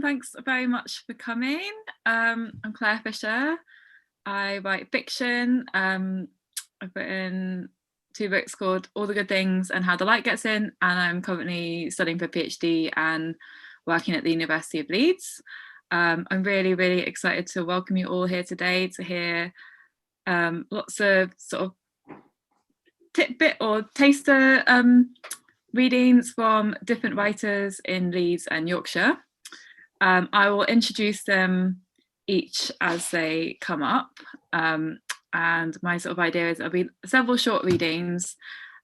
thanks very much for coming. I'm Clare Fisher. I write fiction. I've written 2 books called All the Good Things and How the Light Gets In, and I'm currently studying for a PhD and working at the University of Leeds. I'm really, really excited to welcome you all here today to hear lots of sort of tidbit or taster readings from different writers in Leeds and Yorkshire. I will introduce them each as they come up, and my sort of idea is there'll be several short readings,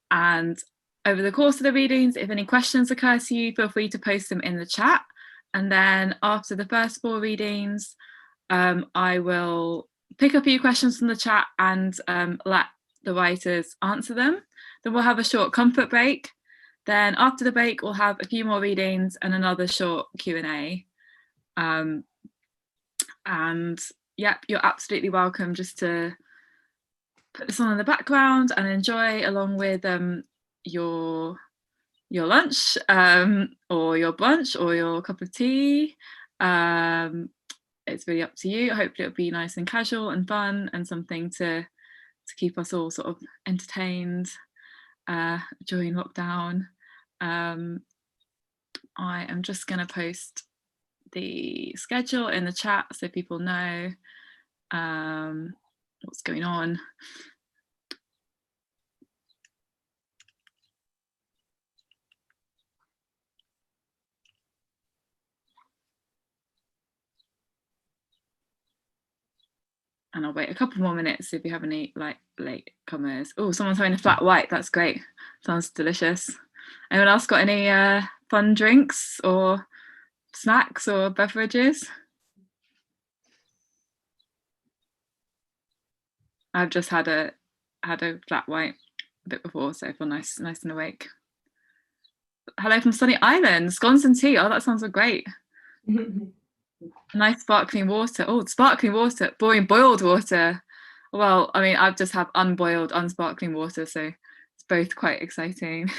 and over the course of the readings, if any questions occur to you, feel free to post them in the chat, and then after the first 4 readings, I will pick a few questions from the chat and let the writers answer them. Then we'll have a short comfort break. Then after the break, we'll have a few more readings and another short Q&A. And yep, you're absolutely welcome just to put this on in the background and enjoy along with your lunch or your brunch or your cup of tea. It's really up to you. Hopefully it'll be nice and casual and fun and something to keep us all sort of entertained during lockdown. I am just going to post the schedule in the chat so people know what's going on. And I'll wait a couple more minutes if you have any like late comers. Oh, someone's having a flat white. That's great. Sounds delicious. Anyone else got any fun drinks or snacks or beverages? I've just had a flat white a bit before, so I feel nice and awake. Hello from sunny Ireland. Scones and tea. Oh, that sounds so great. Nice sparkling water. Oh, sparkling water. Boiled water. Well, I mean, I've just have unboiled, unsparkling water, so it's both quite exciting.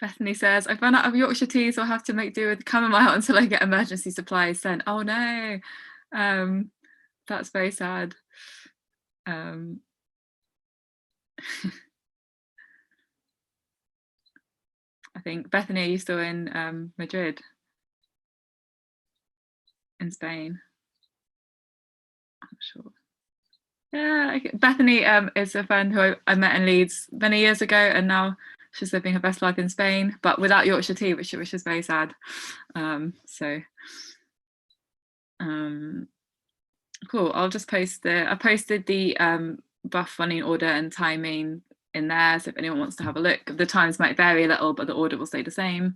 Bethany says, I've run out of Yorkshire tea, so I'll have to make do with chamomile until I get emergency supplies sent. Oh no, that's very sad. I think, Bethany, are you still in Madrid? In Spain? I'm not sure. Yeah, Bethany is a friend who I met in Leeds many years ago, and now she's living her best life in Spain, but without Yorkshire tea, which is very sad. Cool. I'll just post I posted the rough running order and timing in there, so if anyone wants to have a look, the times might vary a little, but the order will stay the same.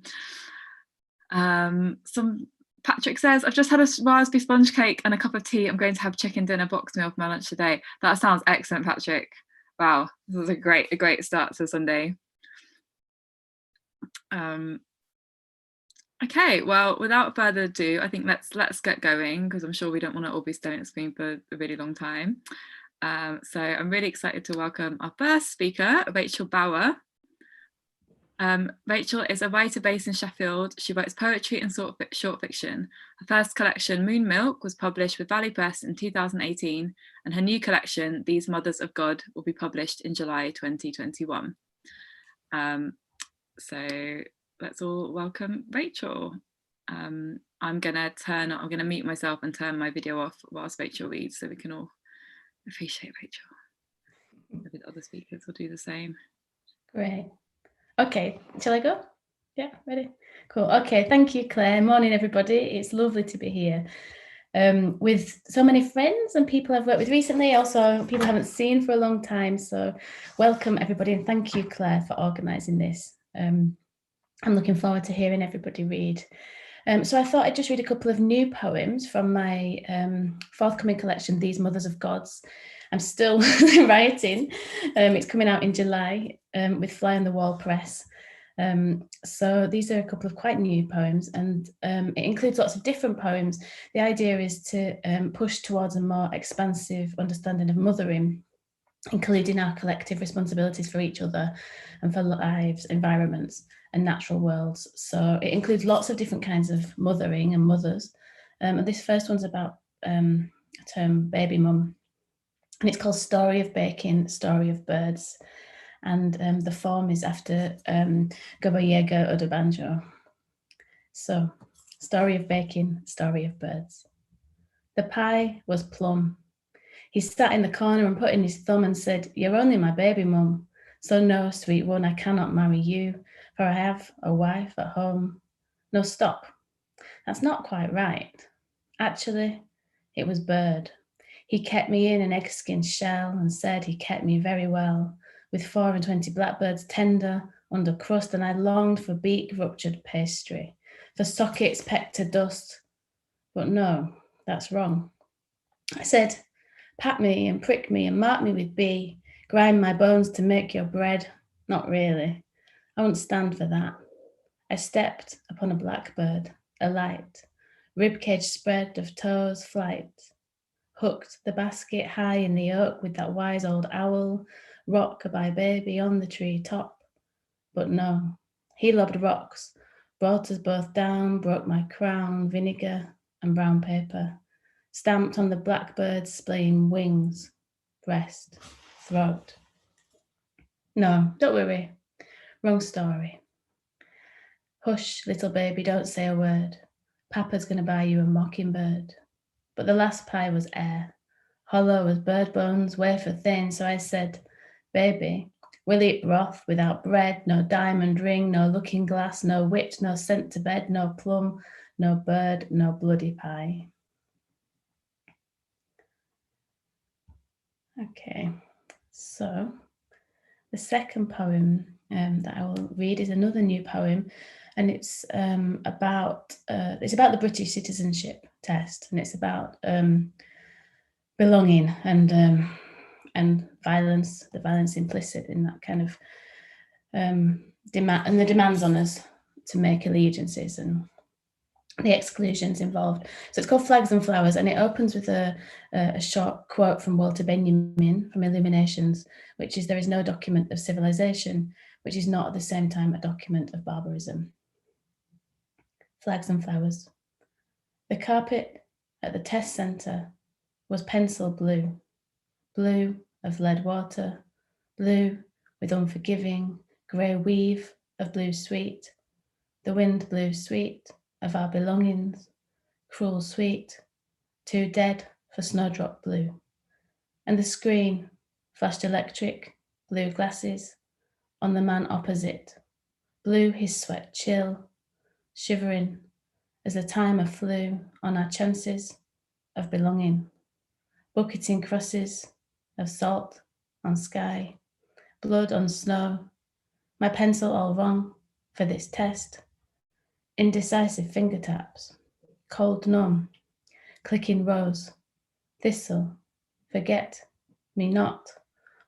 Patrick says, I've just had a raspberry sponge cake and a cup of tea. I'm going to have chicken dinner box meal for my lunch today. That sounds excellent, Patrick. Wow, this is a great start to Sunday. Okay, well, without further ado, I think let's get going, because I'm sure we don't want to all be staring at the screen for a really long time. So I'm really excited to welcome our first speaker, Rachel Bauer. Rachel is a writer based in Sheffield. She writes poetry and short fiction. Her first collection, Moon Milk, was published with Valley Press in 2018, and her new collection, These Mothers of God, will be published in July 2021. So let's all welcome Rachel. I'm gonna mute myself and turn my video off whilst Rachel reads, so we can all appreciate Rachel. Maybe the other speakers will do the same. Great. Okay, shall I go? Yeah, ready? Cool. Okay, thank you, Claire. Morning, everybody. It's lovely to be here with so many friends and people I've worked with recently, also people I haven't seen for a long time. So welcome, everybody, and thank you, Claire, for organising this. I'm looking forward to hearing everybody read. So I thought I'd just read a couple of new poems from my forthcoming collection, These Mothers of Gods. I'm still writing. It's coming out in July with Fly on the Wall Press. So these are a couple of quite new poems, and it includes lots of different poems. The idea is to push towards a more expansive understanding of mothering including our collective responsibilities for each other and for lives, environments, and natural worlds. So it includes lots of different kinds of mothering and mothers. And this first one's about a term baby mum. And it's called Story of Baking, Story of Birds. And the form is after Gobayega Odubanjo. So, story of baking, story of birds. The pie was plum. He sat in the corner and put in his thumb and said, "You're only my baby mum. So no, sweet one, I cannot marry you, for I have a wife at home." No, stop. That's not quite right. Actually, it was bird. He kept me in an egg-skin shell and said he kept me very well, with 24 blackbirds tender under crust, and I longed for beak-ruptured pastry, for sockets pecked to dust. But no, that's wrong. I said, "Pat me and prick me and mark me with B, grind my bones to make your bread." Not really. I won't stand for that. I stepped upon a blackbird, a light, ribcage spread of toes flight, hooked the basket high in the oak with that wise old owl, rock-a-bye baby on the tree top. But no, he lobbed rocks, brought us both down, broke my crown, vinegar and brown paper, stamped on the blackbird's splaying wings, breast, throat. No, don't worry, wrong story. Hush, little baby, don't say a word. Papa's going to buy you a mockingbird. But the last pie was air, hollow as bird bones, wafer thin, so I said, "Baby, we'll eat broth without bread, no diamond ring, no looking glass, no wit, no sent to bed, no plum, no bird, no bloody pie." Okay, so the second poem that I will read is another new poem, and it's about the British citizenship test, and it's about belonging and violence, the violence implicit in that kind of demand, and the demands on us to make allegiances and the exclusions involved. So it's called Flags and Flowers, and it opens with a short quote from Walter Benjamin from Illuminations, which is, "There is no document of civilization which is not at the same time a document of barbarism." Flags and Flowers. The carpet at the test centre was pencil blue, blue of lead water, blue with unforgiving grey weave of blue sweet, the wind blew sweet of our belongings, cruel sweet, too dead for snowdrop blue. And the screen flashed electric, blue glasses on the man opposite, blew his sweat chill, shivering as the timer flew on our chances of belonging, bucketing crosses of salt on sky, blood on snow, my pencil all wrong for this test, indecisive finger taps, cold numb, clicking rose, thistle, forget me not,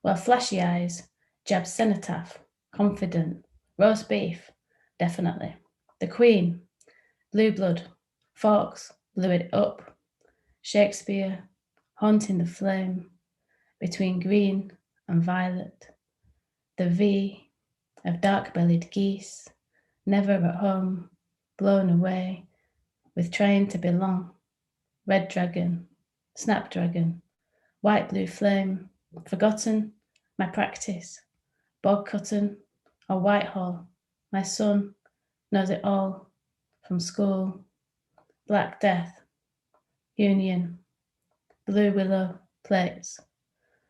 while flashy eyes jab cenotaph, confident, roast beef, definitely. The Queen, blue blood, forks blew it up, Shakespeare haunting the flame between green and violet, the V of dark-bellied geese, never at home, blown away with trying to belong, red dragon, snapdragon, white blue flame, forgotten my practice, bog cotton or Whitehall, my son knows it all from school, black death, union, blue willow plates,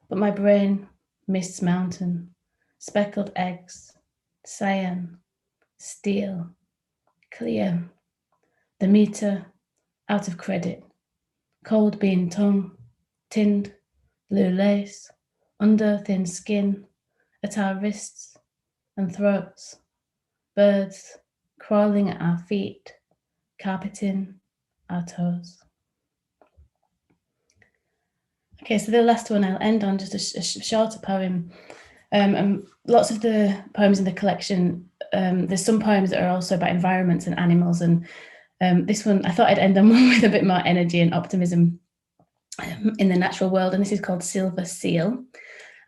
but my brain mists mountain, speckled eggs, cyan, steel, clear, the meter out of credit, cold bean tongue, tinned, blue lace, under thin skin, at our wrists and throats, birds crawling at our feet, carpeting our toes. Okay, so the last one I'll end on just a shorter poem. And lots of the poems in the collection, there's some poems that are also about environments and animals, and this one I thought I'd end on one with a bit more energy and optimism in the natural world, and this is called Silver Seal.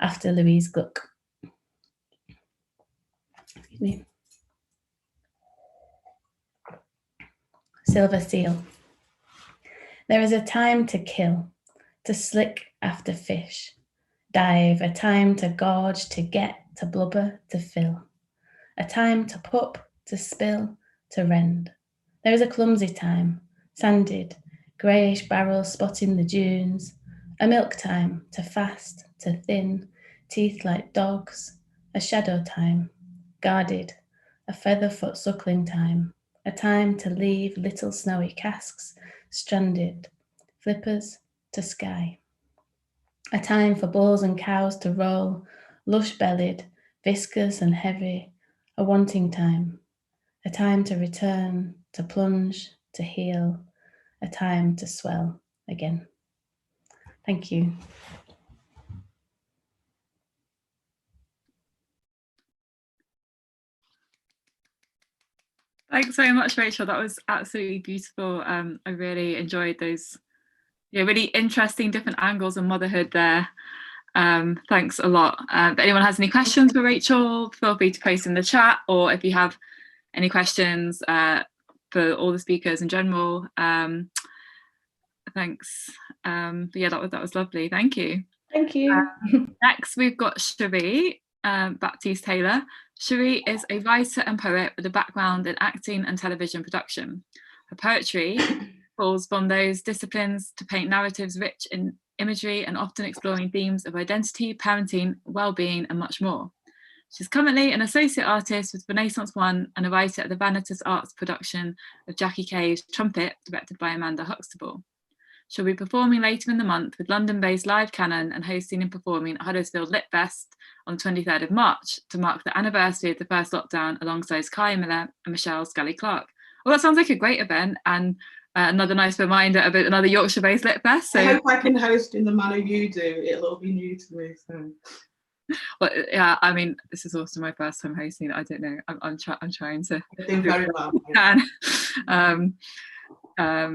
after Louise Gluck. Excuse me. Silver Seal. There is a time to kill, to slick after fish, dive, a time to gorge, to get, to blubber, to fill, a time to pup, to spill, to rend. There is a clumsy time, sanded, greyish barrels spotting the dunes, a milk time, to fast, to thin, teeth like dogs, a shadow time, guarded, a feather foot suckling time, a time to leave little snowy casks, stranded, flippers to sky. A time for bulls and cows to roll, lush-bellied, viscous and heavy, a wanting time. A time to return, to plunge, to heal, a time to swell again. Thank you. Thanks so much, Rachel. That was absolutely beautiful. I really enjoyed those really interesting different angles of motherhood there. Thanks a lot. If anyone has any questions for Rachel, feel free to post in the chat, or if you have any questions for all the speakers in general, thanks. But yeah, that was lovely. Thank you. Thank you. Next, we've got Cherie-Baptiste Taylor. Cherie is a writer and poet with a background in acting and television production. Her poetry pulls from those disciplines to paint narratives rich in imagery and often exploring themes of identity, parenting, well-being, and much more. She's currently an associate artist with Renaissance One and a writer at the Vanitas Arts production of Jackie Cave's Trumpet, directed by Amanda Huxtable. She'll be performing later in the month with London-based Live Canon and hosting and performing at Huddersfield Lit Fest on 23rd of March to mark the anniversary of the first lockdown alongside Kayo Miller and Michelle Scully-Clark. Well, that sounds like a great event, and another nice reminder about another Yorkshire-based Lit Fest. So I hope I can host in the manner you do. It'll all be new to me. So. Well, yeah, I mean, this is also my first time hosting. I don't know. I'm trying to. You're doing very well.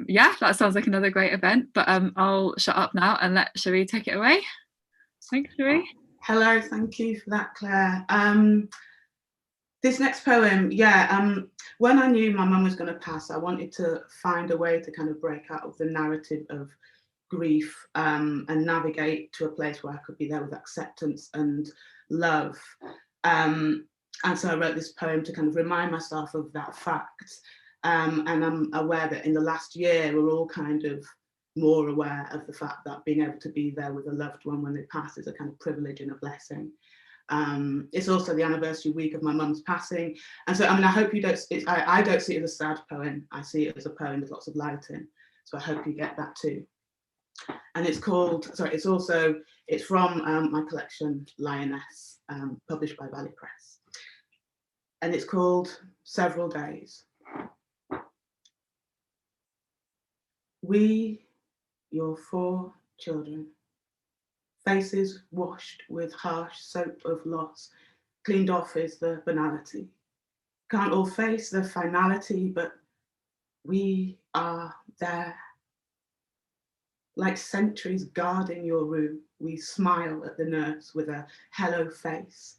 Yeah, that sounds like another great event. But I'll shut up now and let Cherie take it away. Thanks, Cherie. Hello, thank you for that, Claire. This next poem, when I knew my mum was going to pass, I wanted to find a way to kind of break out of the narrative of grief and navigate to a place where I could be there with acceptance and love. And so I wrote this poem to kind of remind myself of that fact. And I'm aware that in the last year, we're all kind of more aware of the fact that being able to be there with a loved one when they pass is a kind of privilege and a blessing. It's also the anniversary week of my mum's passing. And so, I mean, I hope you don't, I don't see it as a sad poem. I see it as a poem with lots of light in. So I hope you get that too. And it's called, it's from my collection, Lioness, published by Valley Press. And it's called Several Days. We, your 4 children, faces washed with harsh soap of loss, cleaned off is the banality. Can't all face the finality, but we are there. Like sentries guarding your room, we smile at the nurse with a hello face,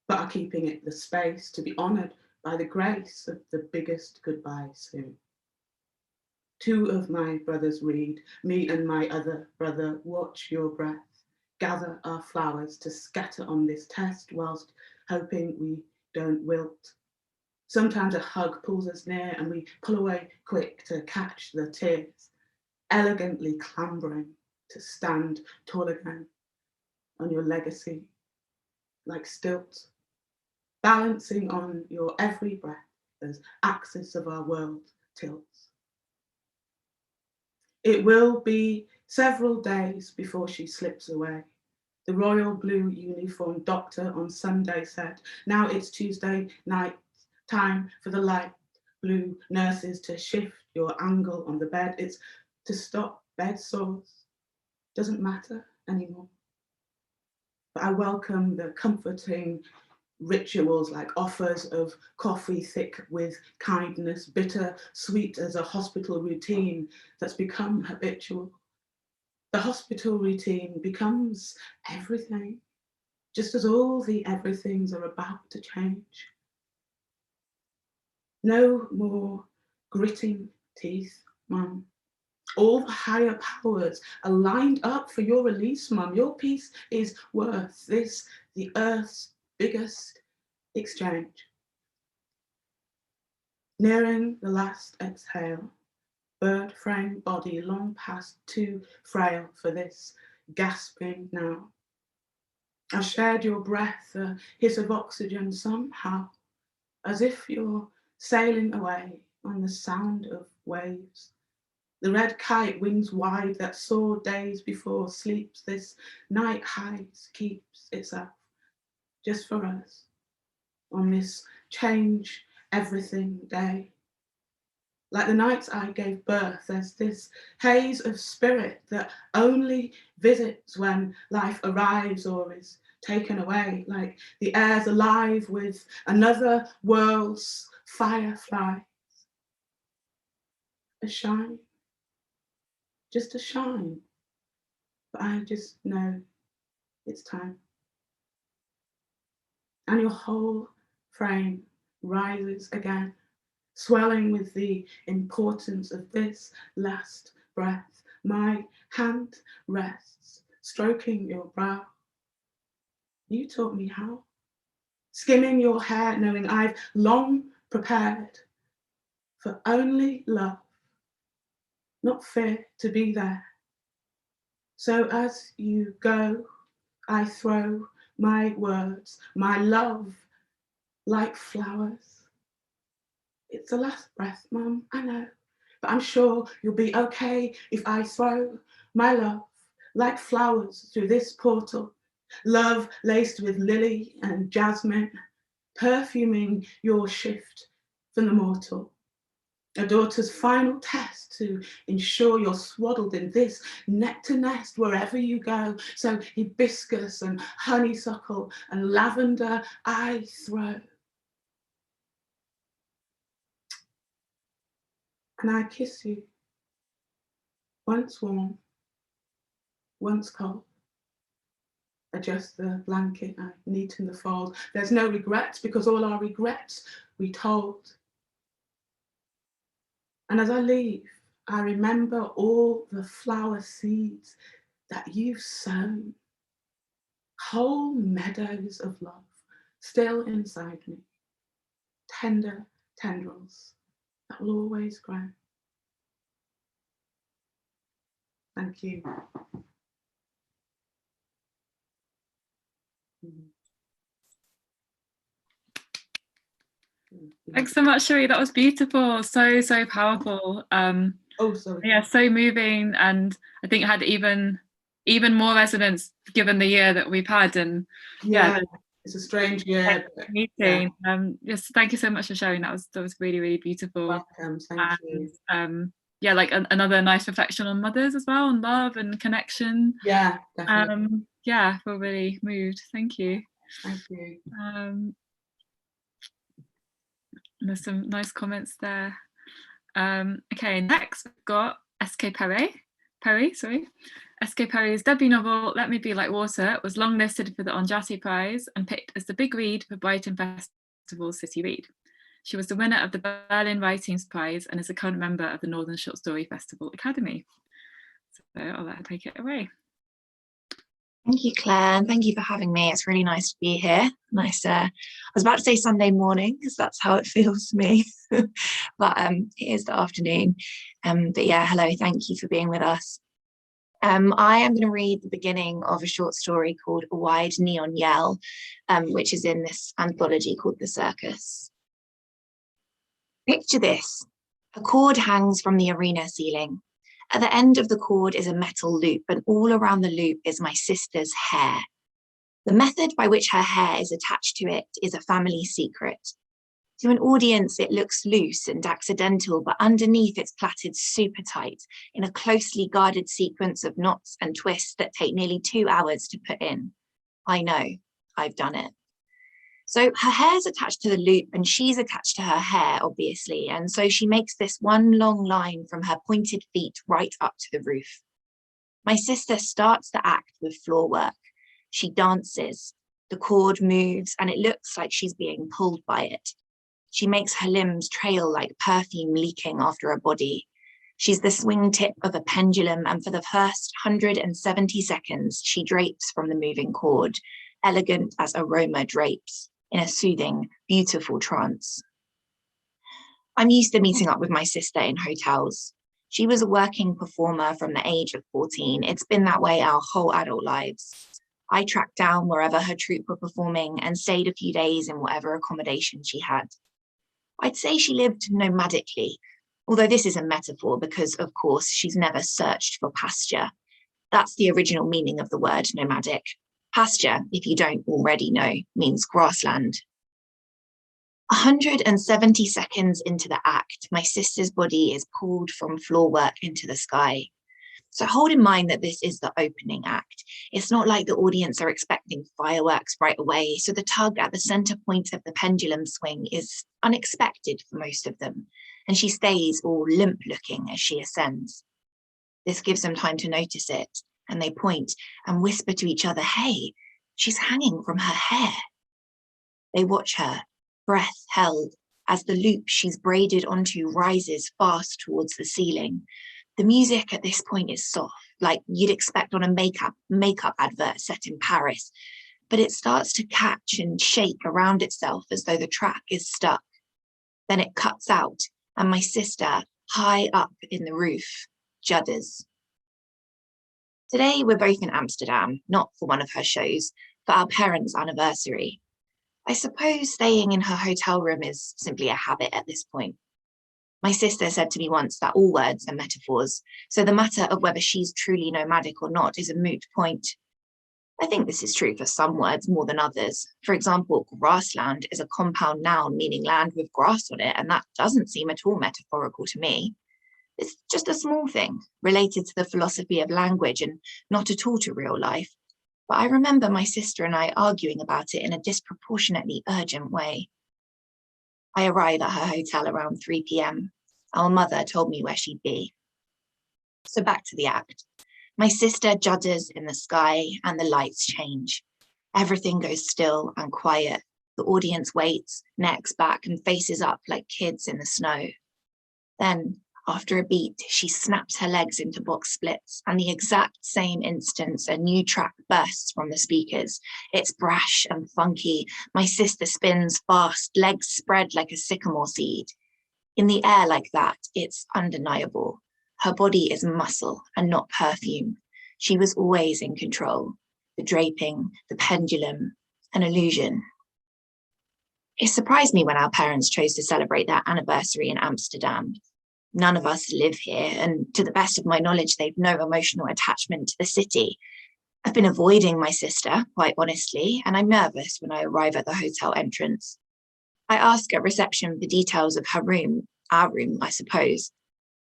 but are keeping it the space to be honoured by the grace of the biggest goodbye soon. 2 of my brothers read, me and my other brother watch your breath, gather our flowers to scatter on this test whilst hoping we don't wilt. Sometimes a hug pulls us near and we pull away quick to catch the tears, elegantly clambering to stand tall again on your legacy, like stilts, balancing on your every breath as axis of our world tilts. It will be several days before she slips away. The royal blue uniformed doctor on Sunday said, now it's Tuesday night, time for the light blue nurses to shift your angle on the bed. It's to stop bed sores. Doesn't matter anymore. But I welcome the comforting rituals like offers of coffee thick with kindness, bitter, sweet as a hospital routine that's become habitual. The hospital routine becomes everything. just as all the everythings are about to change. No more gritting teeth, Mum. All the higher powers are lined up for your release, Mum. Your peace is worth this, the earth's biggest exchange. Nearing the last exhale, bird frame body long past too frail for this, gasping now. I've shared your breath, a hiss of oxygen somehow, as if you're sailing away on the sound of waves. The red kite, wings wide, that soared days before, sleeps. This night hides, keeps itself, just for us, on this change everything day. Like the nights I gave birth, there's this haze of spirit that only visits when life arrives or is taken away, like the air's alive with another world's firefly. A shine, just a shine, but I just know it's time. And your whole frame rises again, swelling with the importance of this last breath. My hand rests, stroking your brow. You taught me how, skimming your hair, knowing I've long prepared for only love, not fear to be there. So as you go, I throw my words, my love, like flowers. It's the last breath, Mum, I know, but I'm sure you'll be okay if I throw my love like flowers through this portal. Love laced with lily and jasmine, perfuming your shift from the mortal. A daughter's final test to ensure you're swaddled in this nectar nest wherever you go. So hibiscus and honeysuckle and lavender I throw. And I kiss you, once warm, once cold. Adjust the blanket, I neaten the fold. There's no regrets because all our regrets we told. And as I leave, I remember all the flower seeds that you've sown. Whole meadows of love still inside me. Tender tendrils that will always grow. Thank you. Thanks so much, Cherie. That was beautiful. So powerful. Oh, sorry. Yeah, so moving, and I think it had even more resonance given the year that we've had. And yeah it's a strange year. Meeting. Yes, thank you so much for sharing. That was really, really beautiful. Welcome. Thank you. Yeah, like another nice reflection on mothers as well, on love and connection. Yeah, definitely. Yeah, feel really moved. Thank you. Thank you. There's some nice comments there. Okay, next we've got S.K. Perry, sorry. S.K. Perry's debut novel, Let Me Be Like Water, was longlisted for the Onjati Prize and picked as the big read for Brighton Festival's City Read. She was the winner of the Berlin Writings Prize and is a current member of the Northern Short Story Festival Academy. So I'll let her take it away. Thank you, Claire, and thank you for having me. It's really nice to be here. Nice. I was about to say Sunday morning because that's how it feels to me, but it is the afternoon. But yeah, hello. Thank you for being with us. I am going to read the beginning of a short story called A Wide Neon Yell, which is in this anthology called The Circus. Picture this: a cord hangs from the arena ceiling. At the end of the cord is a metal loop, and all around the loop is my sister's hair. The method by which her hair is attached to it is a family secret. To an audience, it looks loose and accidental, but underneath it's plaited super tight in a closely guarded sequence of knots and twists that take nearly 2 hours to put in. I know, I've done it. So her hair's attached to the loop and she's attached to her hair, obviously. And so she makes this one long line from her pointed feet right up to the roof. My sister starts the act with floor work. She dances. The cord moves and it looks like she's being pulled by it. She makes her limbs trail like perfume leaking after a body. She's the swing tip of a pendulum, and for the first 170 seconds, she drapes from the moving cord, elegant as aroma drapes, in a soothing, beautiful trance. I'm used to meeting up with my sister in hotels. She was a working performer from the age of 14. It's been that way our whole adult lives. I tracked down wherever her troupe were performing and stayed a few days in whatever accommodation she had. I'd say she lived nomadically, although this is a metaphor because, of course, she's never searched for pasture. That's the original meaning of the word nomadic. Pasture, if you don't already know, means grassland. 170 seconds into the act, my sister's body is pulled from floor work into the sky. So hold in mind that this is the opening act. It's not like the audience are expecting fireworks right away, so the tug at the center point of the pendulum swing is unexpected for most of them, and she stays all limp-looking as she ascends. This gives them time to notice it, and they point and whisper to each other, "Hey, she's hanging from her hair." They watch her, breath held, as the loop she's braided onto rises fast towards the ceiling. The music at this point is soft, like you'd expect on a makeup advert set in Paris, but it starts to catch and shake around itself as though the track is stuck. Then it cuts out, and my sister, high up in the roof, judders. Today, we're both in Amsterdam, not for one of her shows, for our parents' anniversary. I suppose staying in her hotel room is simply a habit at this point. My sister said to me once that all words are metaphors, so the matter of whether she's truly nomadic or not is a moot point. I think this is true for some words more than others. For example, grassland is a compound noun meaning land with grass on it, and that doesn't seem at all metaphorical to me. It's just a small thing related to the philosophy of language and not at all to real life. But I remember my sister and I arguing about it in a disproportionately urgent way. I arrive at her hotel around 3 p.m. Our mother told me where she'd be. So back to the act. My sister judders in the sky and the lights change. Everything goes still and quiet. The audience waits, necks back and faces up like kids in the snow. Then, after a beat, she snaps her legs into box splits, and the exact same instant a new track bursts from the speakers. It's brash and funky. My sister spins fast, legs spread like a sycamore seed. In the air like that, it's undeniable. Her body is muscle and not perfume. She was always in control. The draping, the pendulum, an illusion. It surprised me when our parents chose to celebrate their anniversary in Amsterdam. None of us live here, and to the best of my knowledge, they've no emotional attachment to the city. I've been avoiding my sister, quite honestly, and I'm nervous when I arrive at the hotel entrance. I ask at reception for details of her room, our room, I suppose.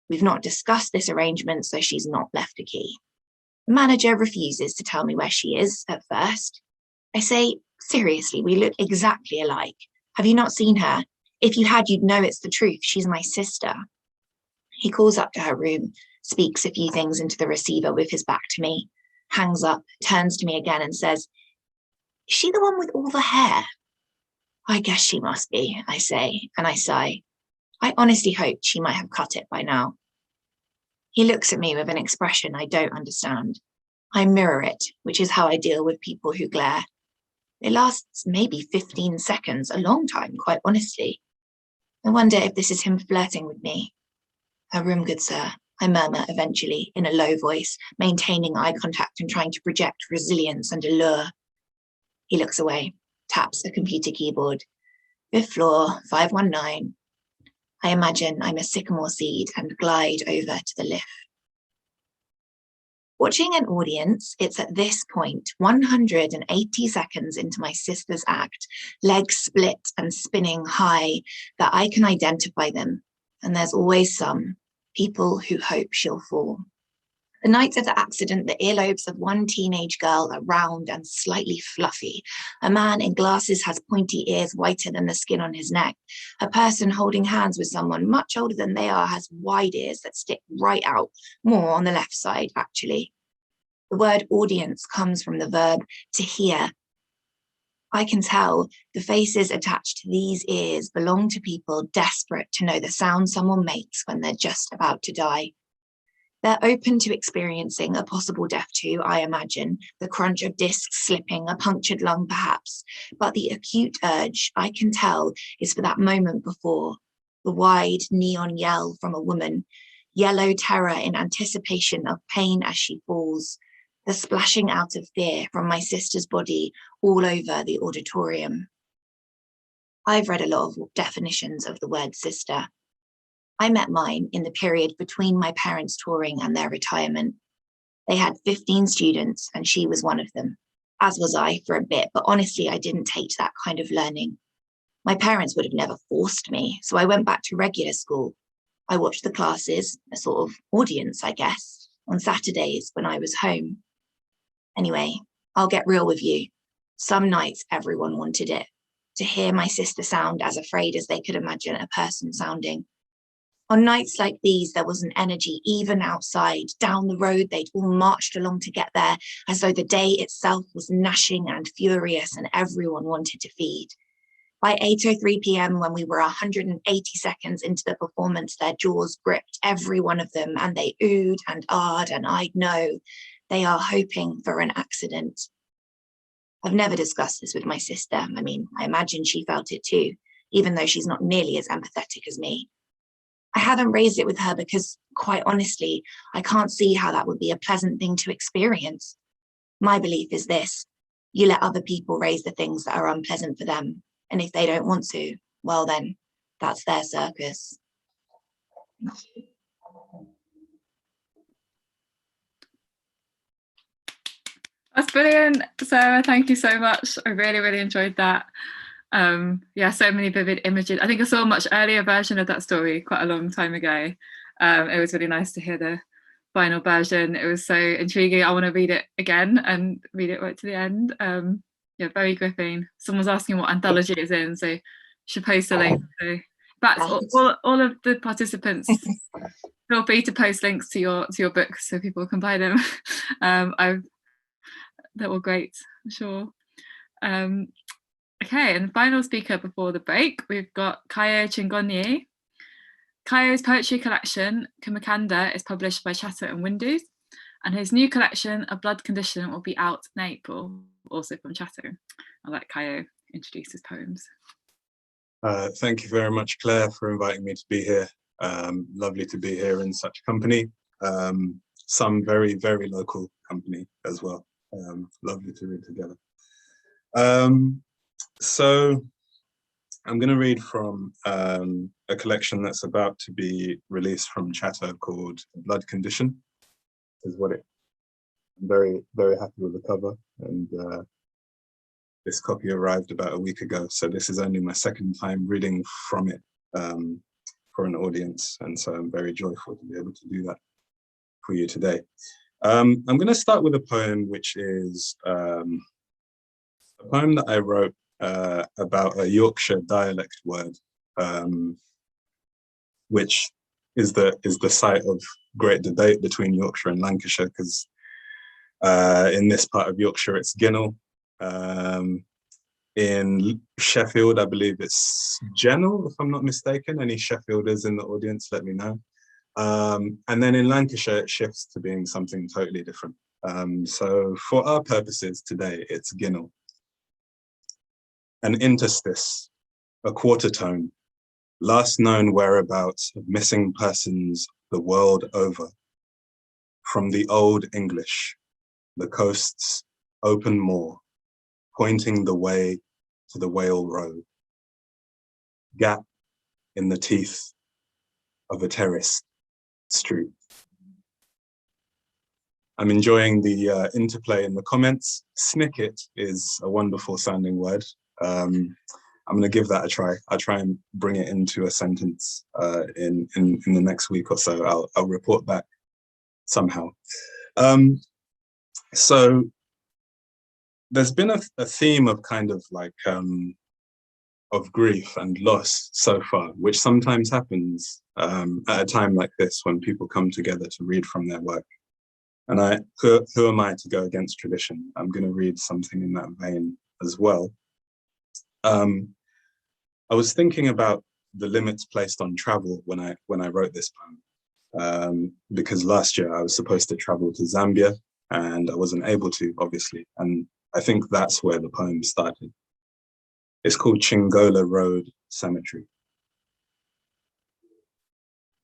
We've not discussed this arrangement, so she's not left a key. The manager refuses to tell me where she is at first. I say, seriously, we look exactly alike. Have you not seen her? If you had, you'd know it's the truth. She's my sister. He calls up to her room, speaks a few things into the receiver with his back to me, hangs up, turns to me again and says, "Is she the one with all the hair?" "I guess she must be," I say, and I sigh. I honestly hoped she might have cut it by now. He looks at me with an expression I don't understand. I mirror it, which is how I deal with people who glare. It lasts maybe 15 seconds, a long time, quite honestly. I wonder if this is him flirting with me. "Her room, good sir," I murmur eventually in a low voice, maintaining eye contact and trying to project resilience and allure. He looks away, taps a computer keyboard. 5th floor, 519. I imagine I'm a sycamore seed and glide over to the lift. Watching an audience, it's at this point, 180 seconds into my sister's act, legs split and spinning high, that I can identify them. And there's always some people who hope she'll fall. The night of the accident, the earlobes of one teenage girl are round and slightly fluffy. A man in glasses has pointy ears whiter than the skin on his neck. A person holding hands with someone much older than they are has wide ears that stick right out, more on the left side, actually. The word audience comes from the verb to hear. I can tell the faces attached to these ears belong to people desperate to know the sound someone makes when they're just about to die. They're open to experiencing a possible death too, I imagine, the crunch of discs slipping, a punctured lung perhaps, but the acute urge, I can tell, is for that moment before, the wide neon yell from a woman, yellow terror in anticipation of pain as she falls, the splashing out of fear from my sister's body all over the auditorium. I've read a lot of definitions of the word sister. I met mine in the period between my parents' touring and their retirement. They had 15 students and she was one of them, as was I for a bit, but honestly, I didn't take to that kind of learning. My parents would have never forced me, so I went back to regular school. I watched the classes, a sort of audience, I guess, on Saturdays when I was home. Anyway, I'll get real with you. Some nights everyone wanted it, to hear my sister sound as afraid as they could imagine a person sounding. On nights like these, there was an energy even outside. Down the road, they'd all marched along to get there, as though the day itself was gnashing and furious and everyone wanted to feed. By 8:03 p.m, when we were 180 seconds into the performance, their jaws gripped every one of them and they oohed and ahed, and I'd know they are hoping for an accident. I've never discussed this with my sister. I mean, I imagine she felt it too, even though she's not nearly as empathetic as me. I haven't raised it with her because, quite honestly, I can't see how that would be a pleasant thing to experience. My belief is this: you let other people raise the things that are unpleasant for them, and if they don't want to, well then, that's their circus. That's brilliant, Sarah. Thank you so much. I really, really enjoyed that. Yeah, so many vivid images. I think I saw a much earlier version of that story quite a long time ago. It was really nice to hear the final version. It was so intriguing. I want to read it again and read it right to the end. Yeah, very gripping. Someone's asking what anthology it's in, so you should post a link. So that's all of the participants. Feel free to post links to your books so people can buy them. They're all great, I'm sure. Okay, and the final speaker before the break, we've got Kayo Chingoryl. Kayo's poetry collection, Campanella, is published by Chatter and Windows, and his new collection, A Blood Condition, will be out in April, also from Chatter. I'll let Kayo introduce his poems. Thank you very much, Claire, for inviting me to be here. Lovely to be here in such company. Some very, very local company as well. Lovely to read together. So I'm going to read from a collection that's about to be released from Chatter called Blood Condition, is what it. I'm very, very happy with the cover, and this copy arrived about a week ago, so this is only my second time reading from it for an audience, and so I'm very joyful to be able to do that for you today. I'm going to start with a poem which is a poem that I wrote about a Yorkshire dialect word, which is the site of great debate between Yorkshire and Lancashire, because in this part of Yorkshire it's Ginnell. In Sheffield, I believe it's Gennell, if I'm not mistaken. Any Sheffielders in the audience, let me know. And then in Lancashire, it shifts to being something totally different. So for our purposes today, it's Ginnell. An interstice, a quarter tone, last known whereabouts of missing persons the world over. From the Old English, the coast's open moor, pointing the way to the Whale Row. Gap in the teeth of a terraced street. I'm enjoying the interplay in the comments. Snicket is a wonderful sounding word. I'm going to give that a try. I'll try and bring it into a sentence in the next week or so. I'll report back somehow. So there's been a theme of kind of like of grief and loss so far, which sometimes happens at a time like this when people come together to read from their work. And who am I to go against tradition? I'm going to read something in that vein as well. I was thinking about the limits placed on travel when I wrote this poem, because last year I was supposed to travel to Zambia and I wasn't able to, obviously, and I think that's where the poem started. It's called Chingoryl Road Cemetery.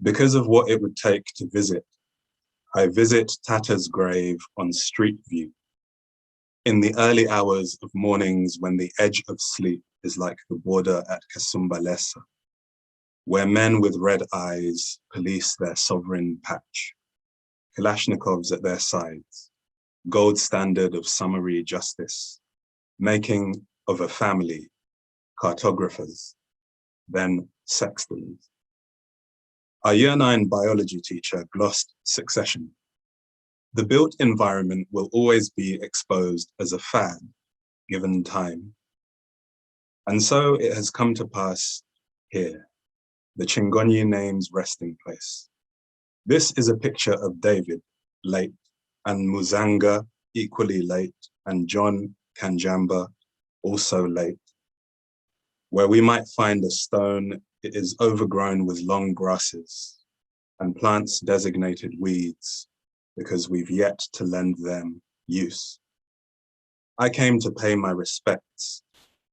Because of what it would take to visit, I visit Tata's grave on Street View. In the early hours of mornings when the edge of sleep is like the border at Kasumbalesa, where men with red eyes police their sovereign patch, Kalashnikovs at their sides, gold standard of summary justice, making of a family, cartographers, then sextons. Our Year 9 biology teacher glossed succession. The built environment will always be exposed as a fad, given time. And so it has come to pass here, the Chingonyi name's resting place. This is a picture of David, late, and Muzanga, equally late, and John Kanjamba, also late. Where we might find a stone, it is overgrown with long grasses and plants designated weeds because we've yet to lend them use. I came to pay my respects,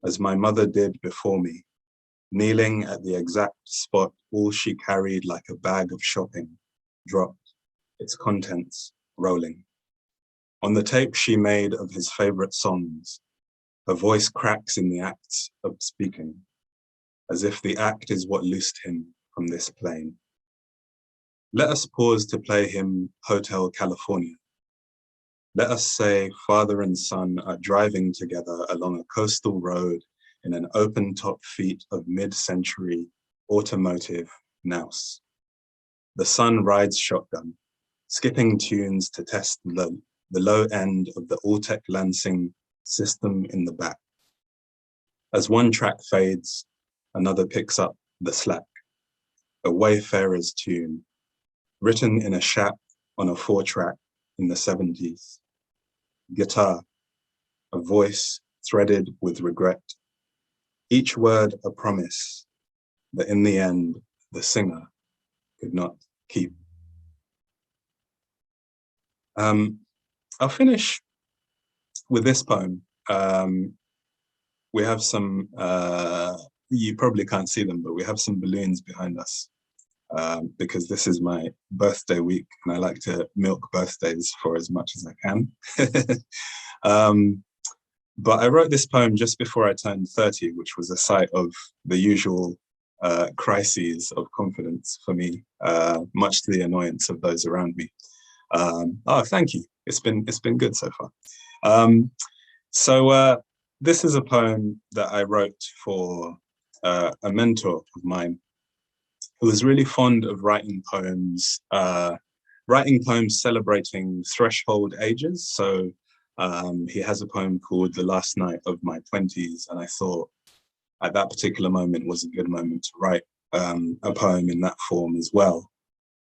as my mother did before me, kneeling at the exact spot all she carried like a bag of shopping dropped, its contents rolling. On the tape she made of his favorite songs, her voice cracks in the acts of speaking, as if the act is what loosed him from this plane. Let us pause to play him Hotel California. Let us say father and son are driving together along a coastal road in an open-top feat of mid-century automotive nous. The son rides shotgun, skipping tunes to test the low end of the Alltech Lansing system in the back. As one track fades, another picks up the slack, a wayfarer's tune, written in a shack on a 4-track in the 70s. Guitar, a voice threaded with regret. Each word a promise that in the end, the singer could not keep. I'll finish with this poem. We have some, you probably can't see them, but we have some balloons behind us because this is my birthday week and I like to milk birthdays for as much as I can. But I wrote this poem just before I turned 30, which was a site of the usual crises of confidence for me, much to the annoyance of those around me. Oh, thank you. It's been good so far. This is a poem that I wrote for a mentor of mine who was really fond of writing poems celebrating threshold ages. So he has a poem called The Last Night of My 20s, and I thought at that particular moment was a good moment to write a poem in that form as well.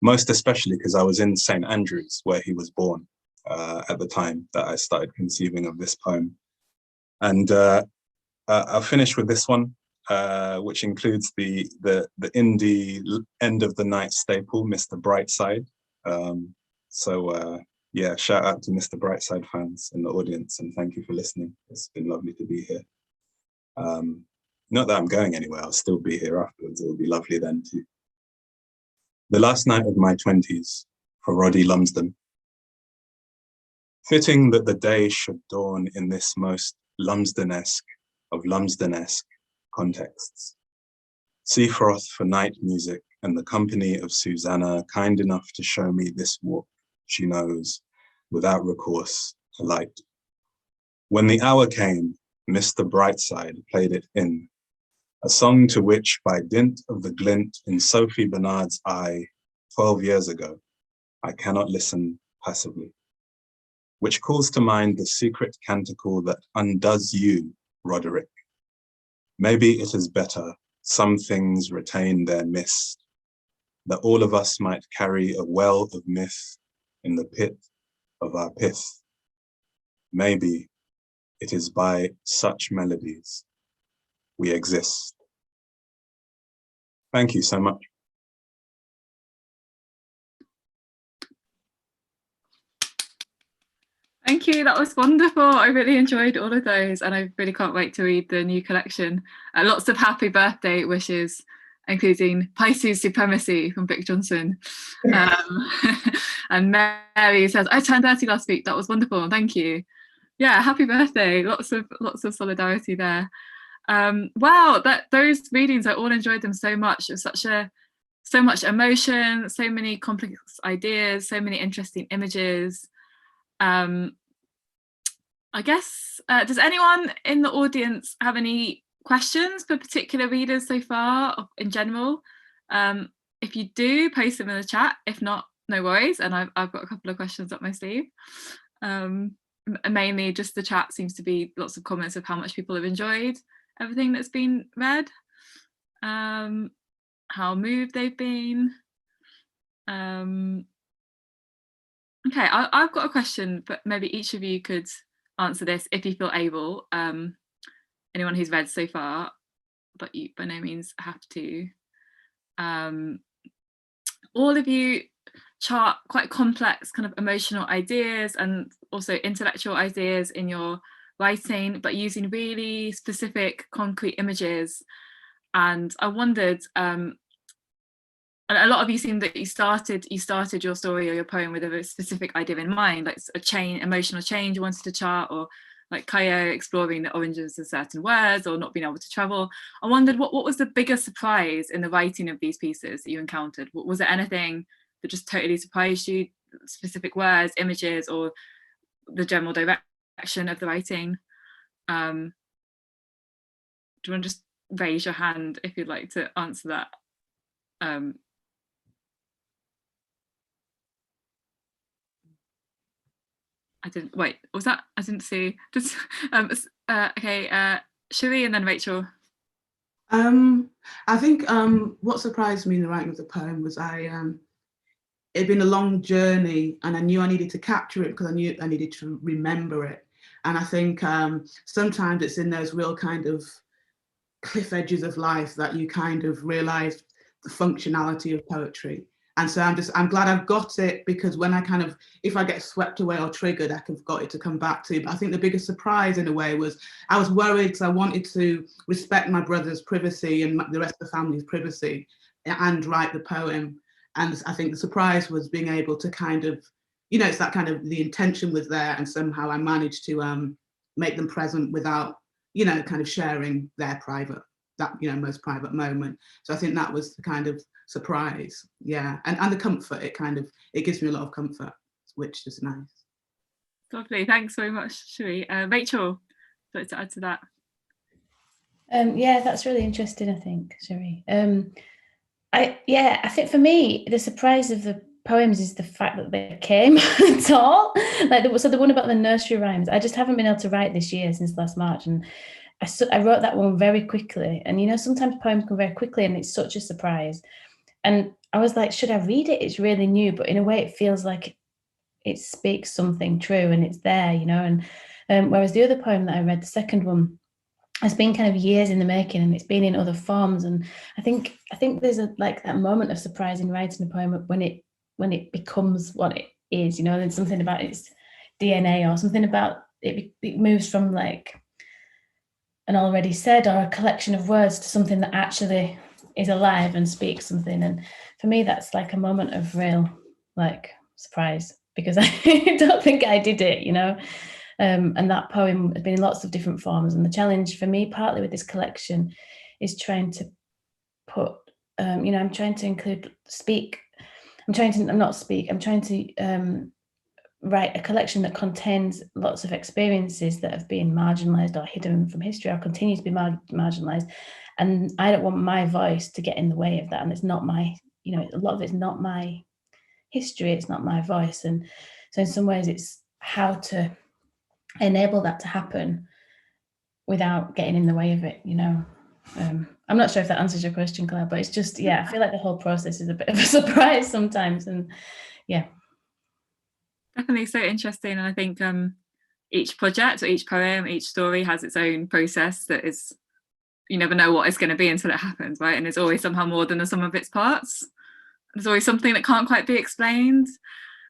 Most especially because I was in St. Andrews, where he was born at the time that I started conceiving of this poem. And I'll finish with this one, which includes the indie end of the night staple, Mr. Brightside. Yeah, shout out to Mr. Brightside fans in the audience, and thank you for listening. It's been lovely to be here. Not that I'm going anywhere, I'll still be here afterwards. It will be lovely then too. The Last Night of My 20s, for Roddy Lumsden. Fitting that the day should dawn in this most Lumsden-esque of Lumsden-esque contexts. Sea froth for night music and the company of Susanna, kind enough to show me this walk she knows without recourse to light. When the hour came, Mr. Brightside played it in, a song to which, by dint of the glint in Sophie Bernard's eye 12 years ago, I cannot listen passively, which calls to mind the secret canticle that undoes you, Roderick. Maybe it is better some things retain their mist, that all of us might carry a well of myth in the pit of our pith. Maybe it is by such melodies we exist. Thank you so much. Thank you, that was wonderful. I really enjoyed all of those, and I really can't wait to read the new collection. Lots of happy birthday wishes, including Pisces Supremacy from Vic Johnson. And Mary says, I turned 30 last week. That was wonderful. Thank you. Yeah, happy birthday. Lots of solidarity there. Wow, those readings, I all enjoyed them so much. It was so much emotion, so many complex ideas, so many interesting images. I guess, does anyone in the audience have any questions for particular readers so far in general? If you do, post them in the chat. If not, no worries. And I've got a couple of questions up my sleeve. Mainly just the chat seems to be lots of comments of how much people have enjoyed everything that's been read, how moved they've been. Okay, I've got a question, but maybe each of you could answer this if you feel able. Anyone who's read so far, but you by no means have to. All of you chart quite complex kind of emotional ideas and also intellectual ideas in your writing, but using really specific concrete images. And I wondered, and a lot of you seem that you started your story or your poem with a specific idea in mind, like emotional change you wanted to chart, or like Kayo exploring the origins of certain words, or not being able to travel. I wondered what was the biggest surprise in the writing of these pieces that you encountered? Was there anything that just totally surprised you, specific words, images, or the general direction of the writing? Do you want to just raise your hand if you'd like to answer that? I didn't wait. Was that? I didn't see. Just okay. Cherie and then Rachel. I think what surprised me in the writing of the poem was it'd been a long journey, and I knew I needed to capture it because I knew I needed to remember it. And I think sometimes it's in those real kind of cliff edges of life that you kind of realize the functionality of poetry. And so I'm glad I've got it, because when if I get swept away or triggered, I've got it to come back to. But I think the biggest surprise in a way was I was worried, because I wanted to respect my brother's privacy and the rest of the family's privacy and write the poem. And I think the surprise was being able to kind of, it's that kind of, the intention was there, and somehow I managed to make them present without, kind of sharing their most private moment. So I think that was the kind of surprise, yeah, and the comfort. It gives me a lot of comfort, which is nice. Lovely, thanks very much, Cherie. Rachel, would you like to add to that? Yeah, that's really interesting, I think, Cherie. I think for me, the surprise of the poems is the fact that they came at all. So the one about the nursery rhymes, I just haven't been able to write this year since last March, and I wrote that one very quickly. And sometimes poems come very quickly, and it's such a surprise. And I was like, should I read it? It's really new, but in a way, it feels like it speaks something true, and it's there, And whereas the other poem that I read, the second one, has been kind of years in the making, and it's been in other forms. And I think there's that moment of surprise in writing a poem when it becomes what it is, and something about its DNA, or something about it moves from like an already said or a collection of words to something that actually is alive and speaks something. And for me, that's like a moment of real surprise, because I don't think I did it, and that poem has been in lots of different forms. And the challenge for me, partly with this collection, is trying to put, I'm trying to include I'm trying to write a collection that contains lots of experiences that have been marginalized or hidden from history, or continue to be marginalized. And I don't want my voice to get in the way of that. And it's not my, a lot of it's not my history, it's not my voice. And so in some ways it's how to enable that to happen without getting in the way of it, I'm not sure if that answers your question, Claire, but it's just, I feel like the whole process is a bit of a surprise sometimes. And yeah. Definitely so interesting. And I think each project or each poem, each story has its own process that is you never know what it's going to be until it happens, right? And it's always somehow more than the sum of its parts. There's always something that can't quite be explained.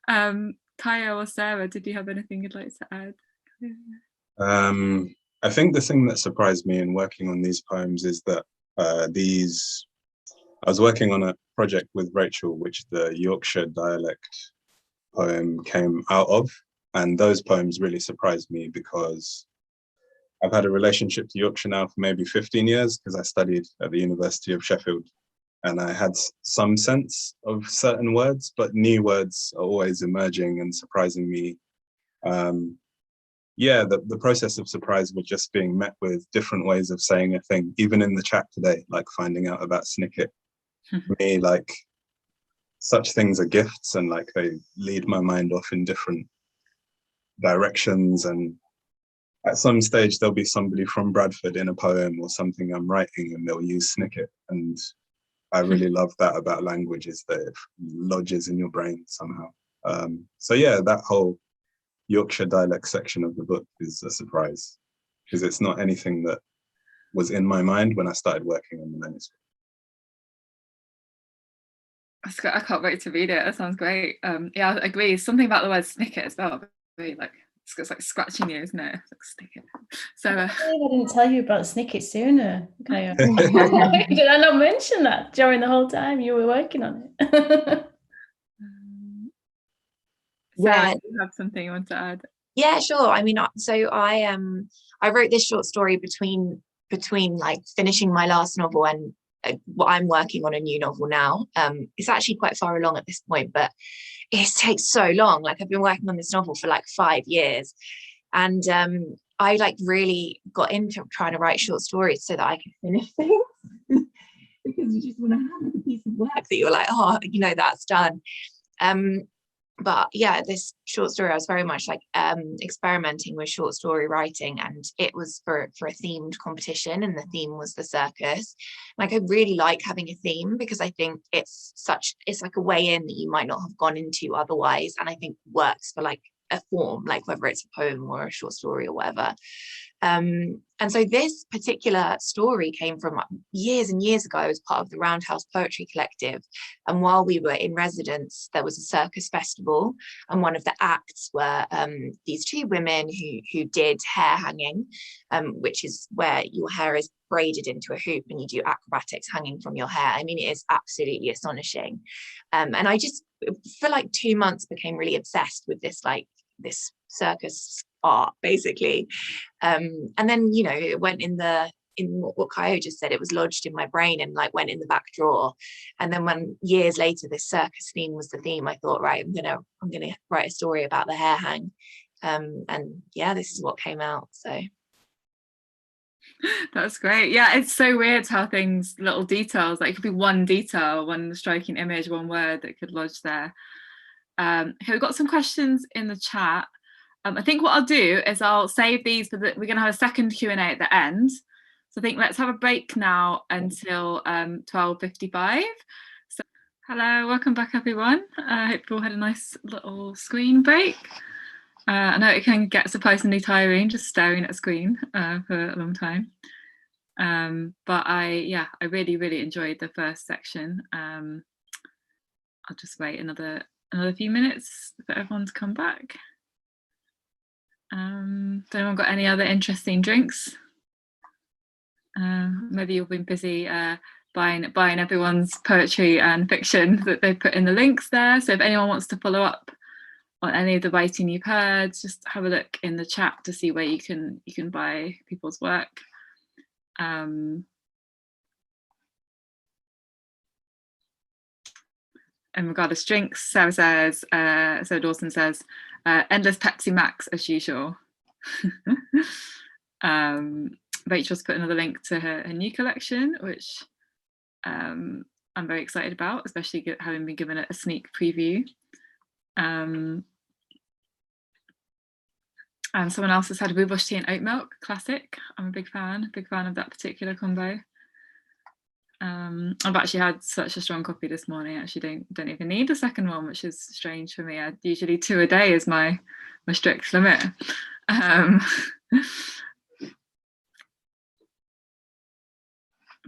Kayo or Sarah, did you have anything you'd like to add? I think the thing that surprised me in working on these poems is that I was working on a project with Rachel, which the Yorkshire dialect poem came out of. And those poems really surprised me because I've had a relationship to Yorkshire now for maybe 15 years because I studied at the University of Sheffield. And I had some sense of certain words, but new words are always emerging and surprising me. Yeah, the process of surprise was just being met with different ways of saying a thing, even in the chat today, like finding out about snicket. For me, like, such things are gifts, and like they lead my mind off in different directions. And at some stage, there'll be somebody from Bradford in a poem or something I'm writing, and they'll use snicket. And I really love that about language, is that it lodges in your brain somehow. So yeah, that whole Yorkshire dialect section of the book is a surprise because it's not anything that was in my mind when I started working on the manuscript. I can't wait to read it. That sounds great. Yeah, I agree. Something about the word snicket as well. Really, like it's like scratching you, isn't it? It's like snicket. So I didn't tell you about snicket sooner. Okay. Did I not mention that during the whole time you were working on it? Sarah, do you have something you want to add? Yeah, sure. I mean, so I wrote this short story between like finishing my last novel and what I'm working on a new novel now. It's actually quite far along at this point, but it takes so long. Like I've been working on this novel for like 5 years, and I like really got into trying to write short stories so that I could finish things because you just want to have a piece of work that you're like, oh, you know, that's done. But yeah, this short story, I was very much like experimenting with short story writing, and it was for a themed competition, and the theme was the circus. Like I really like having a theme because I think it's like a way in that you might not have gone into otherwise, and I think works for like a form, like whether it's a poem or a short story or whatever. And so this particular story came from years and years ago. I was part of the Roundhouse Poetry Collective, and while we were in residence there was a circus festival, and one of the acts were these two women who did hair hanging, which is where your hair is braided into a hoop and you do acrobatics hanging from your hair. I mean, it is absolutely astonishing. And I just for like 2 months became really obsessed with this circus art basically, and then, you know, it went in what Kayo just said, it was lodged in my brain and like went in the back drawer. And then when years later this circus theme was the theme, I thought, right, I'm gonna write a story about the hair hang, and yeah, this is what came out. So that's great. Yeah, it's so weird how things, little details, like it could be one detail, one striking image, one word that could lodge there. Okay, we've got some questions in the chat. I think what I'll do is I'll save these for we're going to have a second Q&A at the end. So I think let's have a break now until 12:55. So hello, welcome back everyone. I hope you all had a nice little screen break. I know it can get surprisingly tiring just staring at a screen for a long time. But I really, really enjoyed the first section. I'll just wait another few minutes for everyone to come back. Has anyone got any other interesting drinks? Maybe you've been busy buying everyone's poetry and fiction that they put in the links there. So if anyone wants to follow up on any of the writing you've heard, just have a look in the chat to see where you can buy people's work. In regardless drinks, Sarah says, so Dawson says, endless Pepsi Max as usual. Rachel's put another link to her new collection, which I'm very excited about, especially having been given a sneak preview. And someone else has had rhubarb tea and oat milk, classic. I'm a big fan of that particular combo. I've actually had such a strong coffee this morning. I actually don't even need a second one, which is strange for me. Usually 2 a day is my strict limit.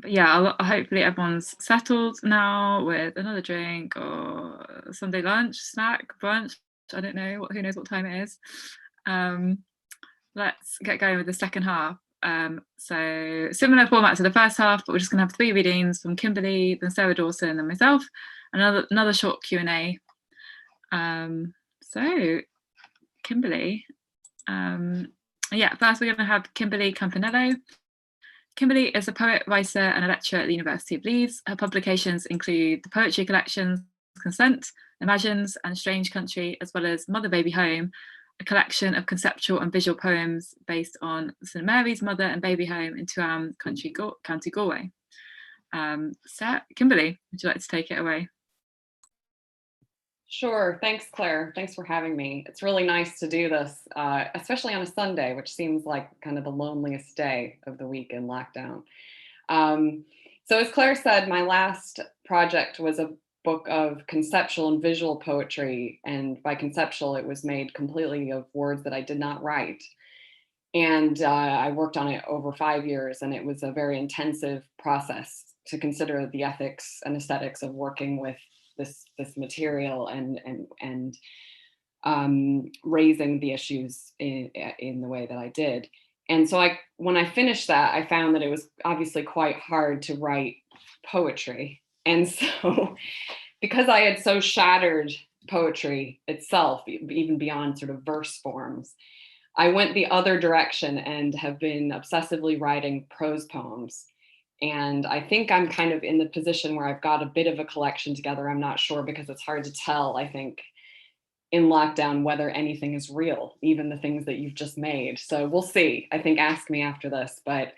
but yeah, hopefully everyone's settled now with another drink or Sunday lunch, snack, brunch. I don't know, who knows what time it is. Let's get going with the second half. So similar format to the first half, but we're just going to have 3 readings from Kimberly, then Sarah, Dawson, and myself, another short Q&A. So Kimberly, yeah, first we're going to have Kimberly Campanella. Kimberly is a poet, writer, and a lecturer at the University of Leeds. Her publications include the poetry collections Consent, Imagines, and Strange Country, as well as Mother Baby Home, a collection of conceptual and visual poems based on St Mary's Mother and Baby Home in Tuam, County Galway. Kimberly, would you like to take it away? Sure. Thanks, Claire. Thanks for having me. It's really nice to do this, especially on a Sunday, which seems like kind of the loneliest day of the week in lockdown. So as Claire said, my last project was a book of conceptual and visual poetry. And by conceptual, it was made completely of words that I did not write. And I worked on it over 5 years, and it was a very intensive process to consider the ethics and aesthetics of working with this material and raising the issues in the way that I did. And so when I finished that, I found that it was obviously quite hard to write poetry. And so because I had so shattered poetry itself, even beyond sort of verse forms, I went the other direction and have been obsessively writing prose poems. And I think I'm kind of in the position where I've got a bit of a collection together. I'm not sure, because it's hard to tell, I think, in lockdown whether anything is real, even the things that you've just made. So we'll see. I think ask me after this. But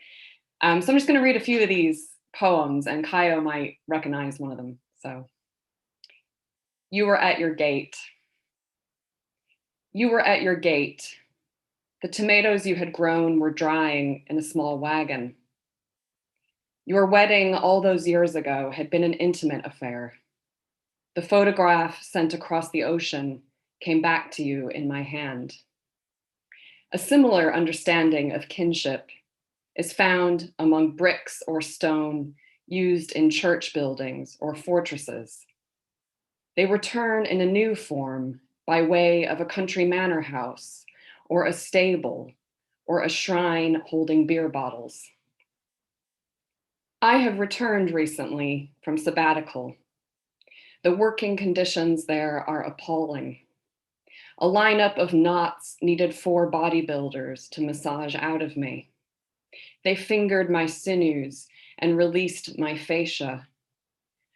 so I'm just going to read a few of these poems, and Kayo might recognize one of them. So, you were at your gate. You were at your gate. The tomatoes you had grown were drying in a small wagon. Your wedding all those years ago had been an intimate affair. The photograph sent across the ocean came back to you in my hand. A similar understanding of kinship is found among bricks or stone used in church buildings or fortresses. They return in a new form by way of a country manor house or a stable or a shrine holding beer bottles. I have returned recently from sabbatical. The working conditions there are appalling. A lineup of knots needed 4 bodybuilders to massage out of me. They fingered my sinews and released my fascia.